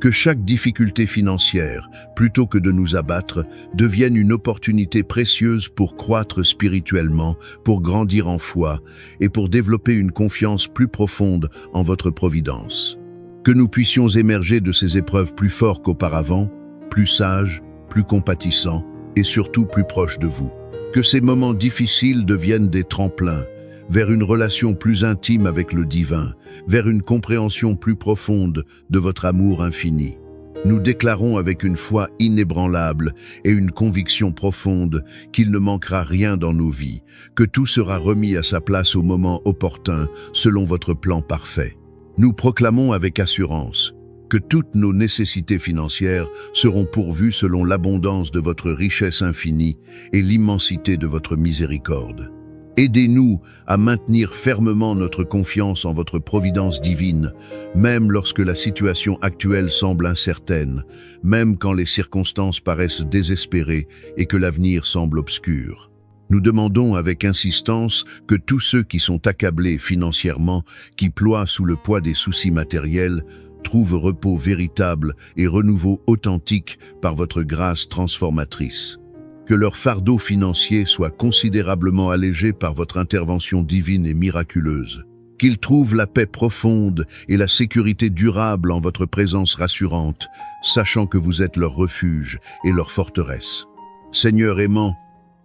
Que chaque difficulté financière, plutôt que de nous abattre, devienne une opportunité précieuse pour croître spirituellement, pour grandir en foi et pour développer une confiance plus profonde en votre providence. Que nous puissions émerger de ces épreuves plus forts qu'auparavant, plus sages, plus compatissants et surtout plus proches de vous. Que ces moments difficiles deviennent des tremplins vers une relation plus intime avec le divin, vers une compréhension plus profonde de votre amour infini. Nous déclarons avec une foi inébranlable et une conviction profonde qu'il ne manquera rien dans nos vies, que tout sera remis à sa place au moment opportun, selon votre plan parfait. Nous proclamons avec assurance que toutes nos nécessités financières seront pourvues selon l'abondance de votre richesse infinie et l'immensité de votre miséricorde. Aidez-nous à maintenir fermement notre confiance en votre providence divine, même lorsque la situation actuelle semble incertaine, même quand les circonstances paraissent désespérées et que l'avenir semble obscur. Nous demandons avec insistance que tous ceux qui sont accablés financièrement, qui ploient sous le poids des soucis matériels, trouvent repos véritable et renouveau authentique par votre grâce transformatrice. Que leur fardeau financier soit considérablement allégé par votre intervention divine et miraculeuse. Qu'ils trouvent la paix profonde et la sécurité durable en votre présence rassurante, sachant que vous êtes leur refuge et leur forteresse. Seigneur aimant,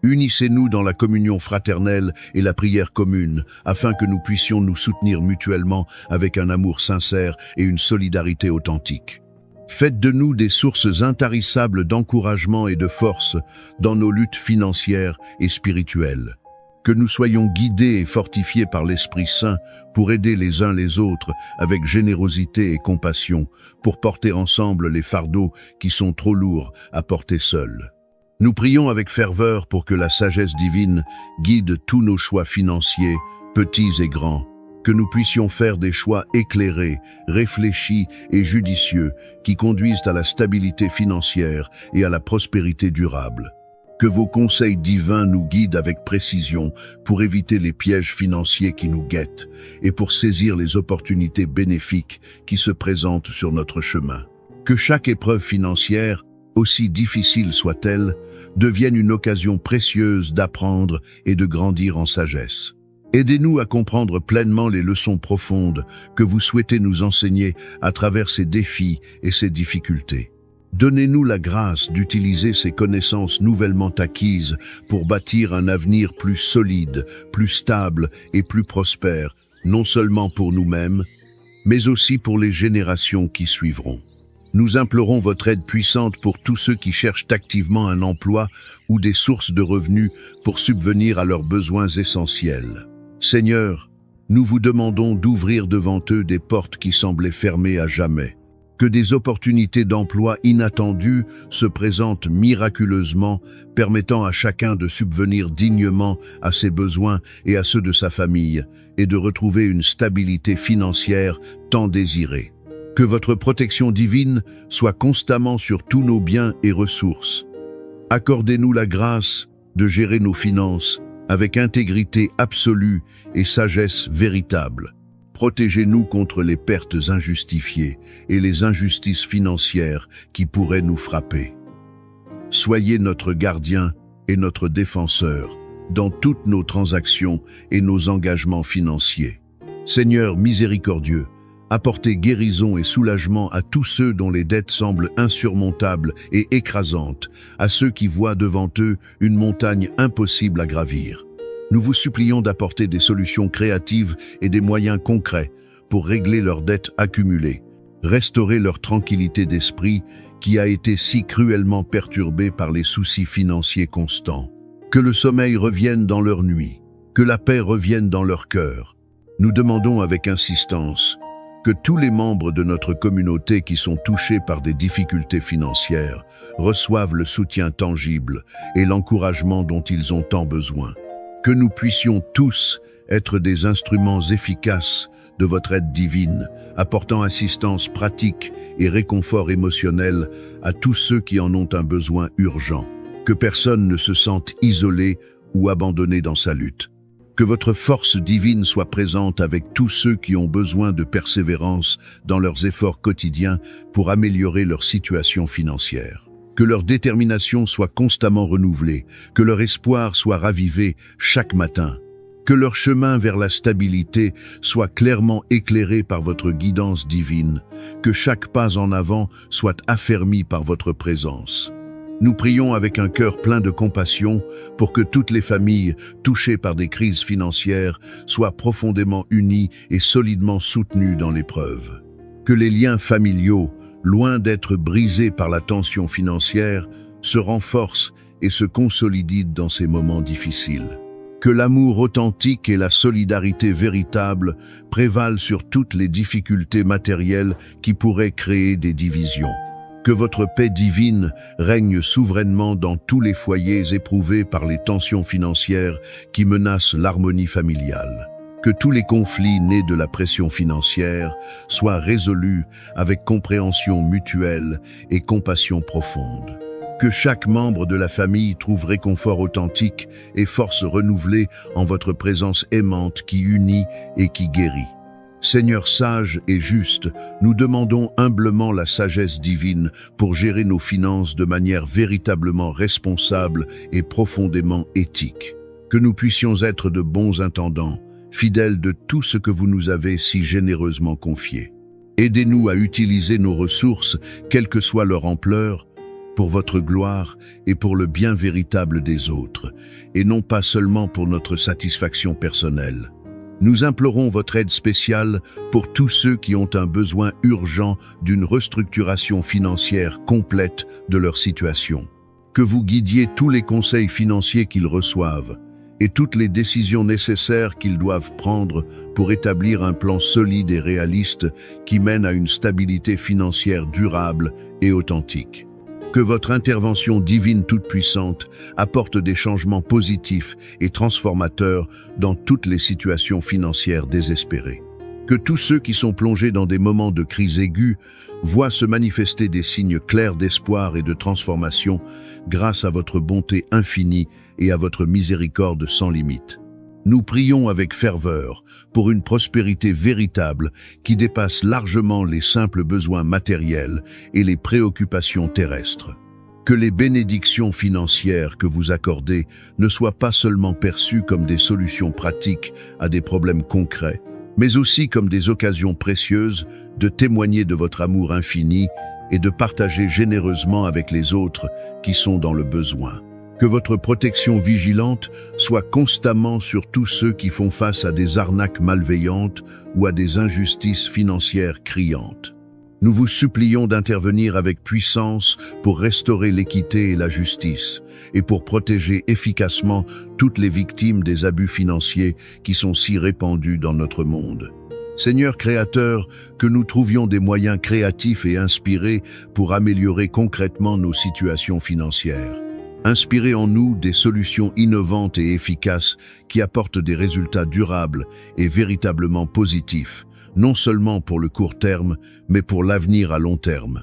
unissez-nous dans la communion fraternelle et la prière commune, afin que nous puissions nous soutenir mutuellement avec un amour sincère et une solidarité authentique. Faites de nous des sources intarissables d'encouragement et de force dans nos luttes financières et spirituelles. Que nous soyons guidés et fortifiés par l'Esprit Saint pour aider les uns les autres avec générosité et compassion, pour porter ensemble les fardeaux qui sont trop lourds à porter seuls. Nous prions avec ferveur pour que la sagesse divine guide tous nos choix financiers, petits et grands, que nous puissions faire des choix éclairés, réfléchis et judicieux qui conduisent à la stabilité financière et à la prospérité durable. Que vos conseils divins nous guident avec précision pour éviter les pièges financiers qui nous guettent et pour saisir les opportunités bénéfiques qui se présentent sur notre chemin. Que chaque épreuve financière, aussi difficile soit-elle, devienne une occasion précieuse d'apprendre et de grandir en sagesse. Aidez-nous à comprendre pleinement les leçons profondes que vous souhaitez nous enseigner à travers ces défis et ces difficultés. Donnez-nous la grâce d'utiliser ces connaissances nouvellement acquises pour bâtir un avenir plus solide, plus stable et plus prospère, non seulement pour nous-mêmes, mais aussi pour les générations qui suivront. Nous implorons votre aide puissante pour tous ceux qui cherchent activement un emploi ou des sources de revenus pour subvenir à leurs besoins essentiels. Seigneur, nous vous demandons d'ouvrir devant eux des portes qui semblaient fermées à jamais. Que des opportunités d'emploi inattendues se présentent miraculeusement, permettant à chacun de subvenir dignement à ses besoins et à ceux de sa famille, et de retrouver une stabilité financière tant désirée. Que votre protection divine soit constamment sur tous nos biens et ressources. Accordez-nous la grâce de gérer nos finances avec intégrité absolue et sagesse véritable. Protégez-nous contre les pertes injustifiées et les injustices financières qui pourraient nous frapper. Soyez notre gardien et notre défenseur dans toutes nos transactions et nos engagements financiers. Seigneur miséricordieux, apportez guérison et soulagement à tous ceux dont les dettes semblent insurmontables et écrasantes, à ceux qui voient devant eux une montagne impossible à gravir. Nous vous supplions d'apporter des solutions créatives et des moyens concrets pour régler leurs dettes accumulées, restaurer leur tranquillité d'esprit qui a été si cruellement perturbée par les soucis financiers constants. Que le sommeil revienne dans leur nuit, que la paix revienne dans leur cœur. Nous demandons avec insistance que tous les membres de notre communauté qui sont touchés par des difficultés financières reçoivent le soutien tangible et l'encouragement dont ils ont tant besoin. Que nous puissions tous être des instruments efficaces de votre aide divine, apportant assistance pratique et réconfort émotionnel à tous ceux qui en ont un besoin urgent. Que personne ne se sente isolé ou abandonné dans sa lutte. Que votre force divine soit présente avec tous ceux qui ont besoin de persévérance dans leurs efforts quotidiens pour améliorer leur situation financière. Que leur détermination soit constamment renouvelée, que leur espoir soit ravivé chaque matin. Que leur chemin vers la stabilité soit clairement éclairé par votre guidance divine, que chaque pas en avant soit affermi par votre présence. Nous prions avec un cœur plein de compassion pour que toutes les familles touchées par des crises financières soient profondément unies et solidement soutenues dans l'épreuve. Que les liens familiaux, loin d'être brisés par la tension financière, se renforcent et se consolident dans ces moments difficiles. Que l'amour authentique et la solidarité véritable prévalent sur toutes les difficultés matérielles qui pourraient créer des divisions. Que votre paix divine règne souverainement dans tous les foyers éprouvés par les tensions financières qui menacent l'harmonie familiale. Que tous les conflits nés de la pression financière soient résolus avec compréhension mutuelle et compassion profonde. Que chaque membre de la famille trouve réconfort authentique et force renouvelée en votre présence aimante qui unit et qui guérit. Seigneur sage et juste, nous demandons humblement la sagesse divine pour gérer nos finances de manière véritablement responsable et profondément éthique. Que nous puissions être de bons intendants, fidèles de tout ce que vous nous avez si généreusement confié. Aidez-nous à utiliser nos ressources, quelle que soit leur ampleur, pour votre gloire et pour le bien véritable des autres, et non pas seulement pour notre satisfaction personnelle. Nous implorons votre aide spéciale pour tous ceux qui ont un besoin urgent d'une restructuration financière complète de leur situation. Que vous guidiez tous les conseils financiers qu'ils reçoivent et toutes les décisions nécessaires qu'ils doivent prendre pour établir un plan solide et réaliste qui mène à une stabilité financière durable et authentique. Que votre intervention divine toute-puissante apporte des changements positifs et transformateurs dans toutes les situations financières désespérées. Que tous ceux qui sont plongés dans des moments de crise aiguë voient se manifester des signes clairs d'espoir et de transformation grâce à votre bonté infinie et à votre miséricorde sans limite. Nous prions avec ferveur pour une prospérité véritable qui dépasse largement les simples besoins matériels et les préoccupations terrestres. Que les bénédictions financières que vous accordez ne soient pas seulement perçues comme des solutions pratiques à des problèmes concrets, mais aussi comme des occasions précieuses de témoigner de votre amour infini et de partager généreusement avec les autres qui sont dans le besoin. Que votre protection vigilante soit constamment sur tous ceux qui font face à des arnaques malveillantes ou à des injustices financières criantes. Nous vous supplions d'intervenir avec puissance pour restaurer l'équité et la justice, et pour protéger efficacement toutes les victimes des abus financiers qui sont si répandus dans notre monde. Seigneur Créateur, que nous trouvions des moyens créatifs et inspirés pour améliorer concrètement nos situations financières. Inspirez en nous des solutions innovantes et efficaces qui apportent des résultats durables et véritablement positifs, non seulement pour le court terme, mais pour l'avenir à long terme.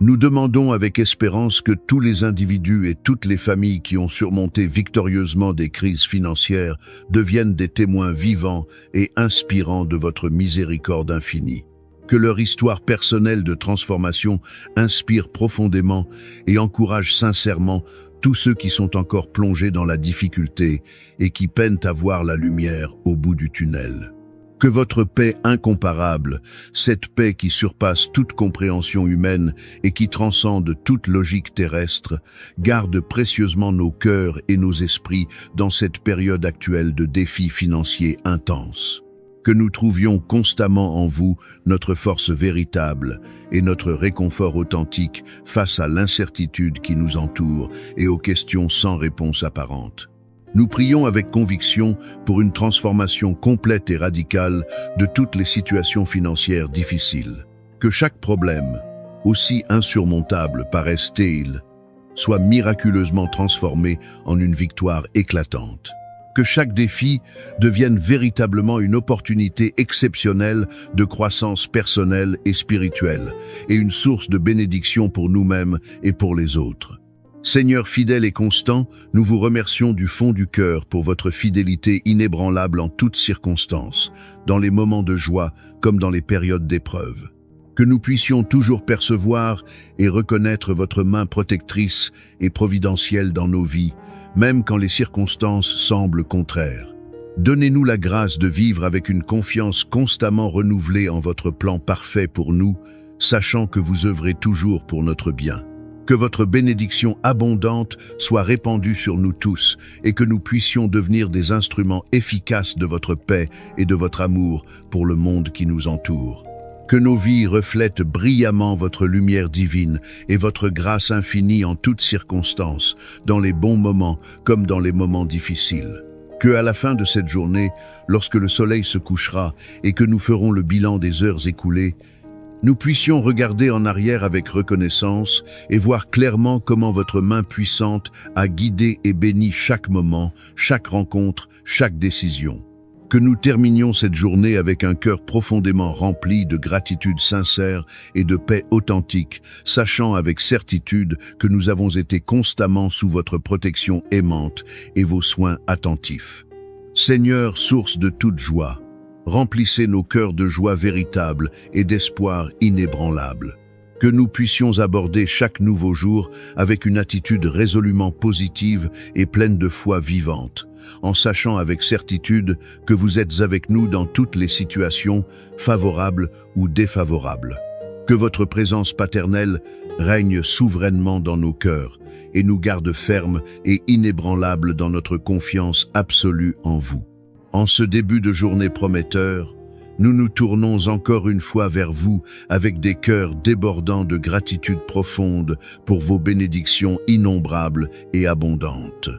Nous demandons avec espérance que tous les individus et toutes les familles qui ont surmonté victorieusement des crises financières deviennent des témoins vivants et inspirants de votre miséricorde infinie. Que leur histoire personnelle de transformation inspire profondément et encourage sincèrement tous ceux qui sont encore plongés dans la difficulté et qui peinent à voir la lumière au bout du tunnel. Que votre paix incomparable, cette paix qui surpasse toute compréhension humaine et qui transcende toute logique terrestre, garde précieusement nos cœurs et nos esprits dans cette période actuelle de défis financiers intenses. Que nous trouvions constamment en vous notre force véritable et notre réconfort authentique face à l'incertitude qui nous entoure et aux questions sans réponse apparente. Nous prions avec conviction pour une transformation complète et radicale de toutes les situations financières difficiles. Que chaque problème, aussi insurmontable paraisse-t-il, soit miraculeusement transformé en une victoire éclatante. Que chaque défi devienne véritablement une opportunité exceptionnelle de croissance personnelle et spirituelle, et une source de bénédiction pour nous-mêmes et pour les autres. Seigneur fidèle et constant, nous vous remercions du fond du cœur pour votre fidélité inébranlable en toutes circonstances, dans les moments de joie comme dans les périodes d'épreuve. Que nous puissions toujours percevoir et reconnaître votre main protectrice et providentielle dans nos vies, même quand les circonstances semblent contraires. Donnez-nous la grâce de vivre avec une confiance constamment renouvelée en votre plan parfait pour nous, sachant que vous œuvrez toujours pour notre bien. Que votre bénédiction abondante soit répandue sur nous tous et que nous puissions devenir des instruments efficaces de votre paix et de votre amour pour le monde qui nous entoure. Que nos vies reflètent brillamment votre lumière divine et votre grâce infinie en toutes circonstances, dans les bons moments comme dans les moments difficiles. Que à la fin de cette journée, lorsque le soleil se couchera et que nous ferons le bilan des heures écoulées, nous puissions regarder en arrière avec reconnaissance et voir clairement comment votre main puissante a guidé et béni chaque moment, chaque rencontre, chaque décision. Que nous terminions cette journée avec un cœur profondément rempli de gratitude sincère et de paix authentique, sachant avec certitude que nous avons été constamment sous votre protection aimante et vos soins attentifs. Seigneur, source de toute joie, remplissez nos cœurs de joie véritable et d'espoir inébranlable. Que nous puissions aborder chaque nouveau jour avec une attitude résolument positive et pleine de foi vivante, en sachant avec certitude que vous êtes avec nous dans toutes les situations, favorables ou défavorables. Que votre présence paternelle règne souverainement dans nos cœurs et nous garde fermes et inébranlables dans notre confiance absolue en vous. En ce début de journée prometteur, nous nous tournons encore une fois vers vous avec des cœurs débordants de gratitude profonde pour vos bénédictions innombrables et abondantes.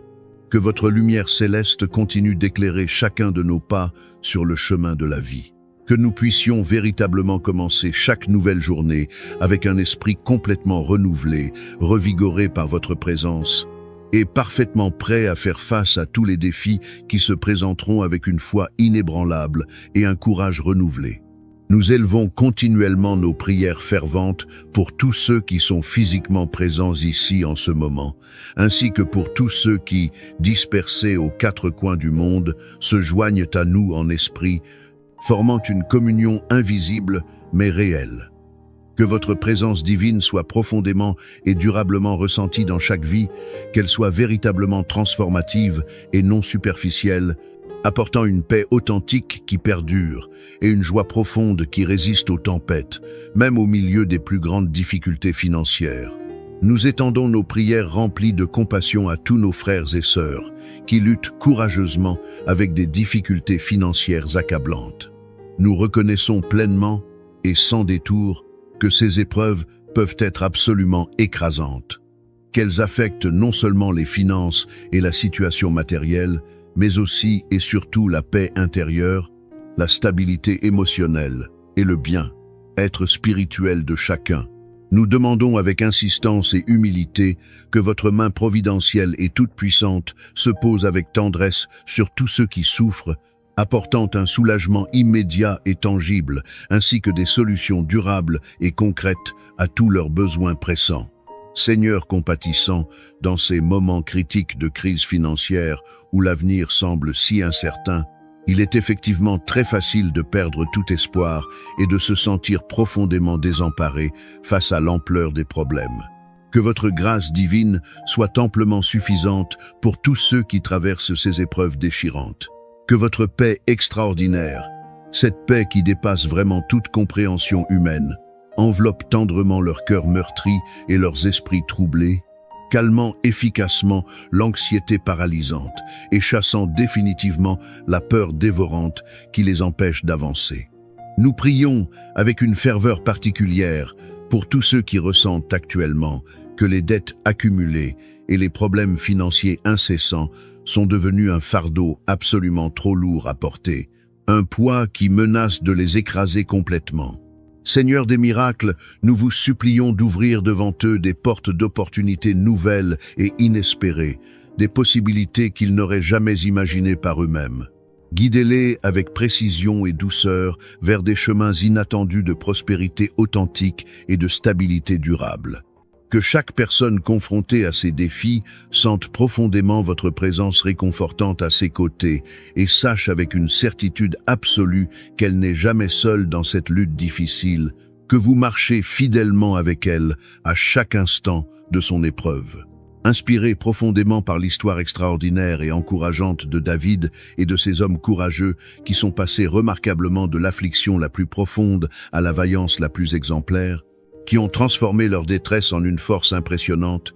Que votre lumière céleste continue d'éclairer chacun de nos pas sur le chemin de la vie. Que nous puissions véritablement commencer chaque nouvelle journée avec un esprit complètement renouvelé, revigoré par votre présence, et parfaitement prêt à faire face à tous les défis qui se présenteront avec une foi inébranlable et un courage renouvelé. Nous élevons continuellement nos prières ferventes pour tous ceux qui sont physiquement présents ici en ce moment, ainsi que pour tous ceux qui, dispersés aux quatre coins du monde, se joignent à nous en esprit, formant une communion invisible mais réelle. Que votre présence divine soit profondément et durablement ressentie dans chaque vie, qu'elle soit véritablement transformative et non superficielle, apportant une paix authentique qui perdure et une joie profonde qui résiste aux tempêtes, même au milieu des plus grandes difficultés financières. Nous étendons nos prières remplies de compassion à tous nos frères et sœurs qui luttent courageusement avec des difficultés financières accablantes. Nous reconnaissons pleinement et sans détour que ces épreuves peuvent être absolument écrasantes, qu'elles affectent non seulement les finances et la situation matérielle, mais aussi et surtout la paix intérieure, la stabilité émotionnelle et le bien-être spirituel de chacun. Nous demandons avec insistance et humilité que votre main providentielle et toute puissante se pose avec tendresse sur tous ceux qui souffrent, apportant un soulagement immédiat et tangible, ainsi que des solutions durables et concrètes à tous leurs besoins pressants. Seigneur compatissant, dans ces moments critiques de crise financière où l'avenir semble si incertain, il est effectivement très facile de perdre tout espoir et de se sentir profondément désemparé face à l'ampleur des problèmes. Que votre grâce divine soit amplement suffisante pour tous ceux qui traversent ces épreuves déchirantes. Que votre paix extraordinaire, cette paix qui dépasse vraiment toute compréhension humaine, enveloppe tendrement leurs cœurs meurtris et leurs esprits troublés, calmant efficacement l'anxiété paralysante et chassant définitivement la peur dévorante qui les empêche d'avancer. Nous prions avec une ferveur particulière pour tous ceux qui ressentent actuellement que les dettes accumulées et les problèmes financiers incessants sont devenus un fardeau absolument trop lourd à porter, un poids qui menace de les écraser complètement. Seigneur des miracles, nous vous supplions d'ouvrir devant eux des portes d'opportunités nouvelles et inespérées, des possibilités qu'ils n'auraient jamais imaginées par eux-mêmes. Guidez-les avec précision et douceur vers des chemins inattendus de prospérité authentique et de stabilité durable. Que chaque personne confrontée à ces défis sente profondément votre présence réconfortante à ses côtés et sache avec une certitude absolue qu'elle n'est jamais seule dans cette lutte difficile, que vous marchez fidèlement avec elle à chaque instant de son épreuve. Inspiré profondément par l'histoire extraordinaire et encourageante de David et de ces hommes courageux qui sont passés remarquablement de l'affliction la plus profonde à la vaillance la plus exemplaire, qui ont transformé leur détresse en une force impressionnante,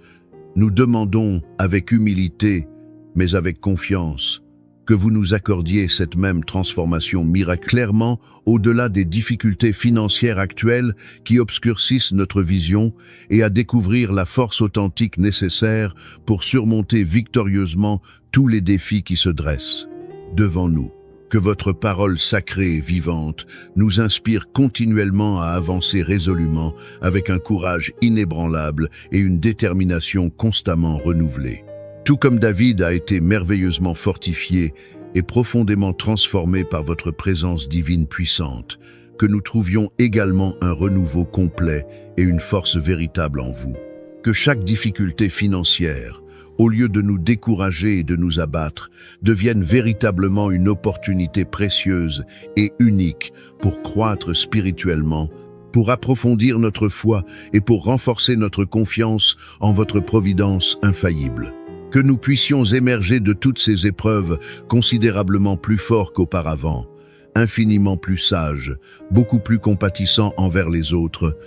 nous demandons avec humilité, mais avec confiance, que vous nous accordiez cette même transformation miraculeusement au-delà des difficultés financières actuelles qui obscurcissent notre vision et à découvrir la force authentique nécessaire pour surmonter victorieusement tous les défis qui se dressent devant nous. Que votre parole sacrée et vivante nous inspire continuellement à avancer résolument avec un courage inébranlable et une détermination constamment renouvelée. Tout comme David a été merveilleusement fortifié et profondément transformé par votre présence divine puissante, que nous trouvions également un renouveau complet et une force véritable en vous. Que chaque difficulté financière, au lieu de nous décourager et de nous abattre, devienne véritablement une opportunité précieuse et unique pour croître spirituellement, pour approfondir notre foi et pour renforcer notre confiance en votre providence infaillible. Que nous puissions émerger de toutes ces épreuves considérablement plus forts qu'auparavant, infiniment plus sages, beaucoup plus compatissants envers les autres,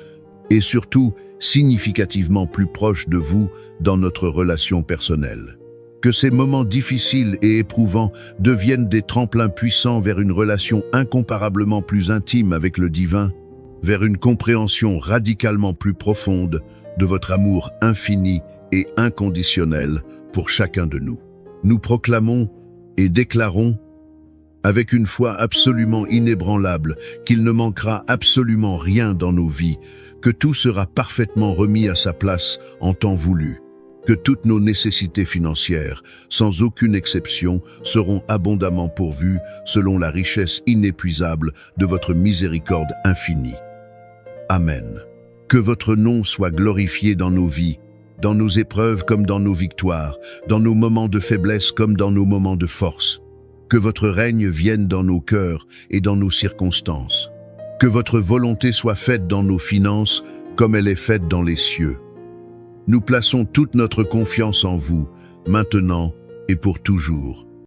et surtout significativement plus proches de vous dans notre relation personnelle. Que ces moments difficiles et éprouvants deviennent des tremplins puissants vers une relation incomparablement plus intime avec le divin, vers une compréhension radicalement plus profonde de votre amour infini et inconditionnel pour chacun de nous. Nous proclamons et déclarons avec une foi absolument inébranlable qu'il ne manquera absolument rien dans nos vies, que tout sera parfaitement remis à sa place en temps voulu, que toutes nos nécessités financières, sans aucune exception, seront abondamment pourvues selon la richesse inépuisable de votre miséricorde infinie. Amen. Que votre nom soit glorifié dans nos vies, dans nos épreuves comme dans nos victoires, dans nos moments de faiblesse comme dans nos moments de force. Que votre règne vienne dans nos cœurs et dans nos circonstances. Que votre volonté soit faite dans nos finances comme elle est faite dans les cieux. Nous plaçons toute notre confiance en vous, maintenant et pour toujours.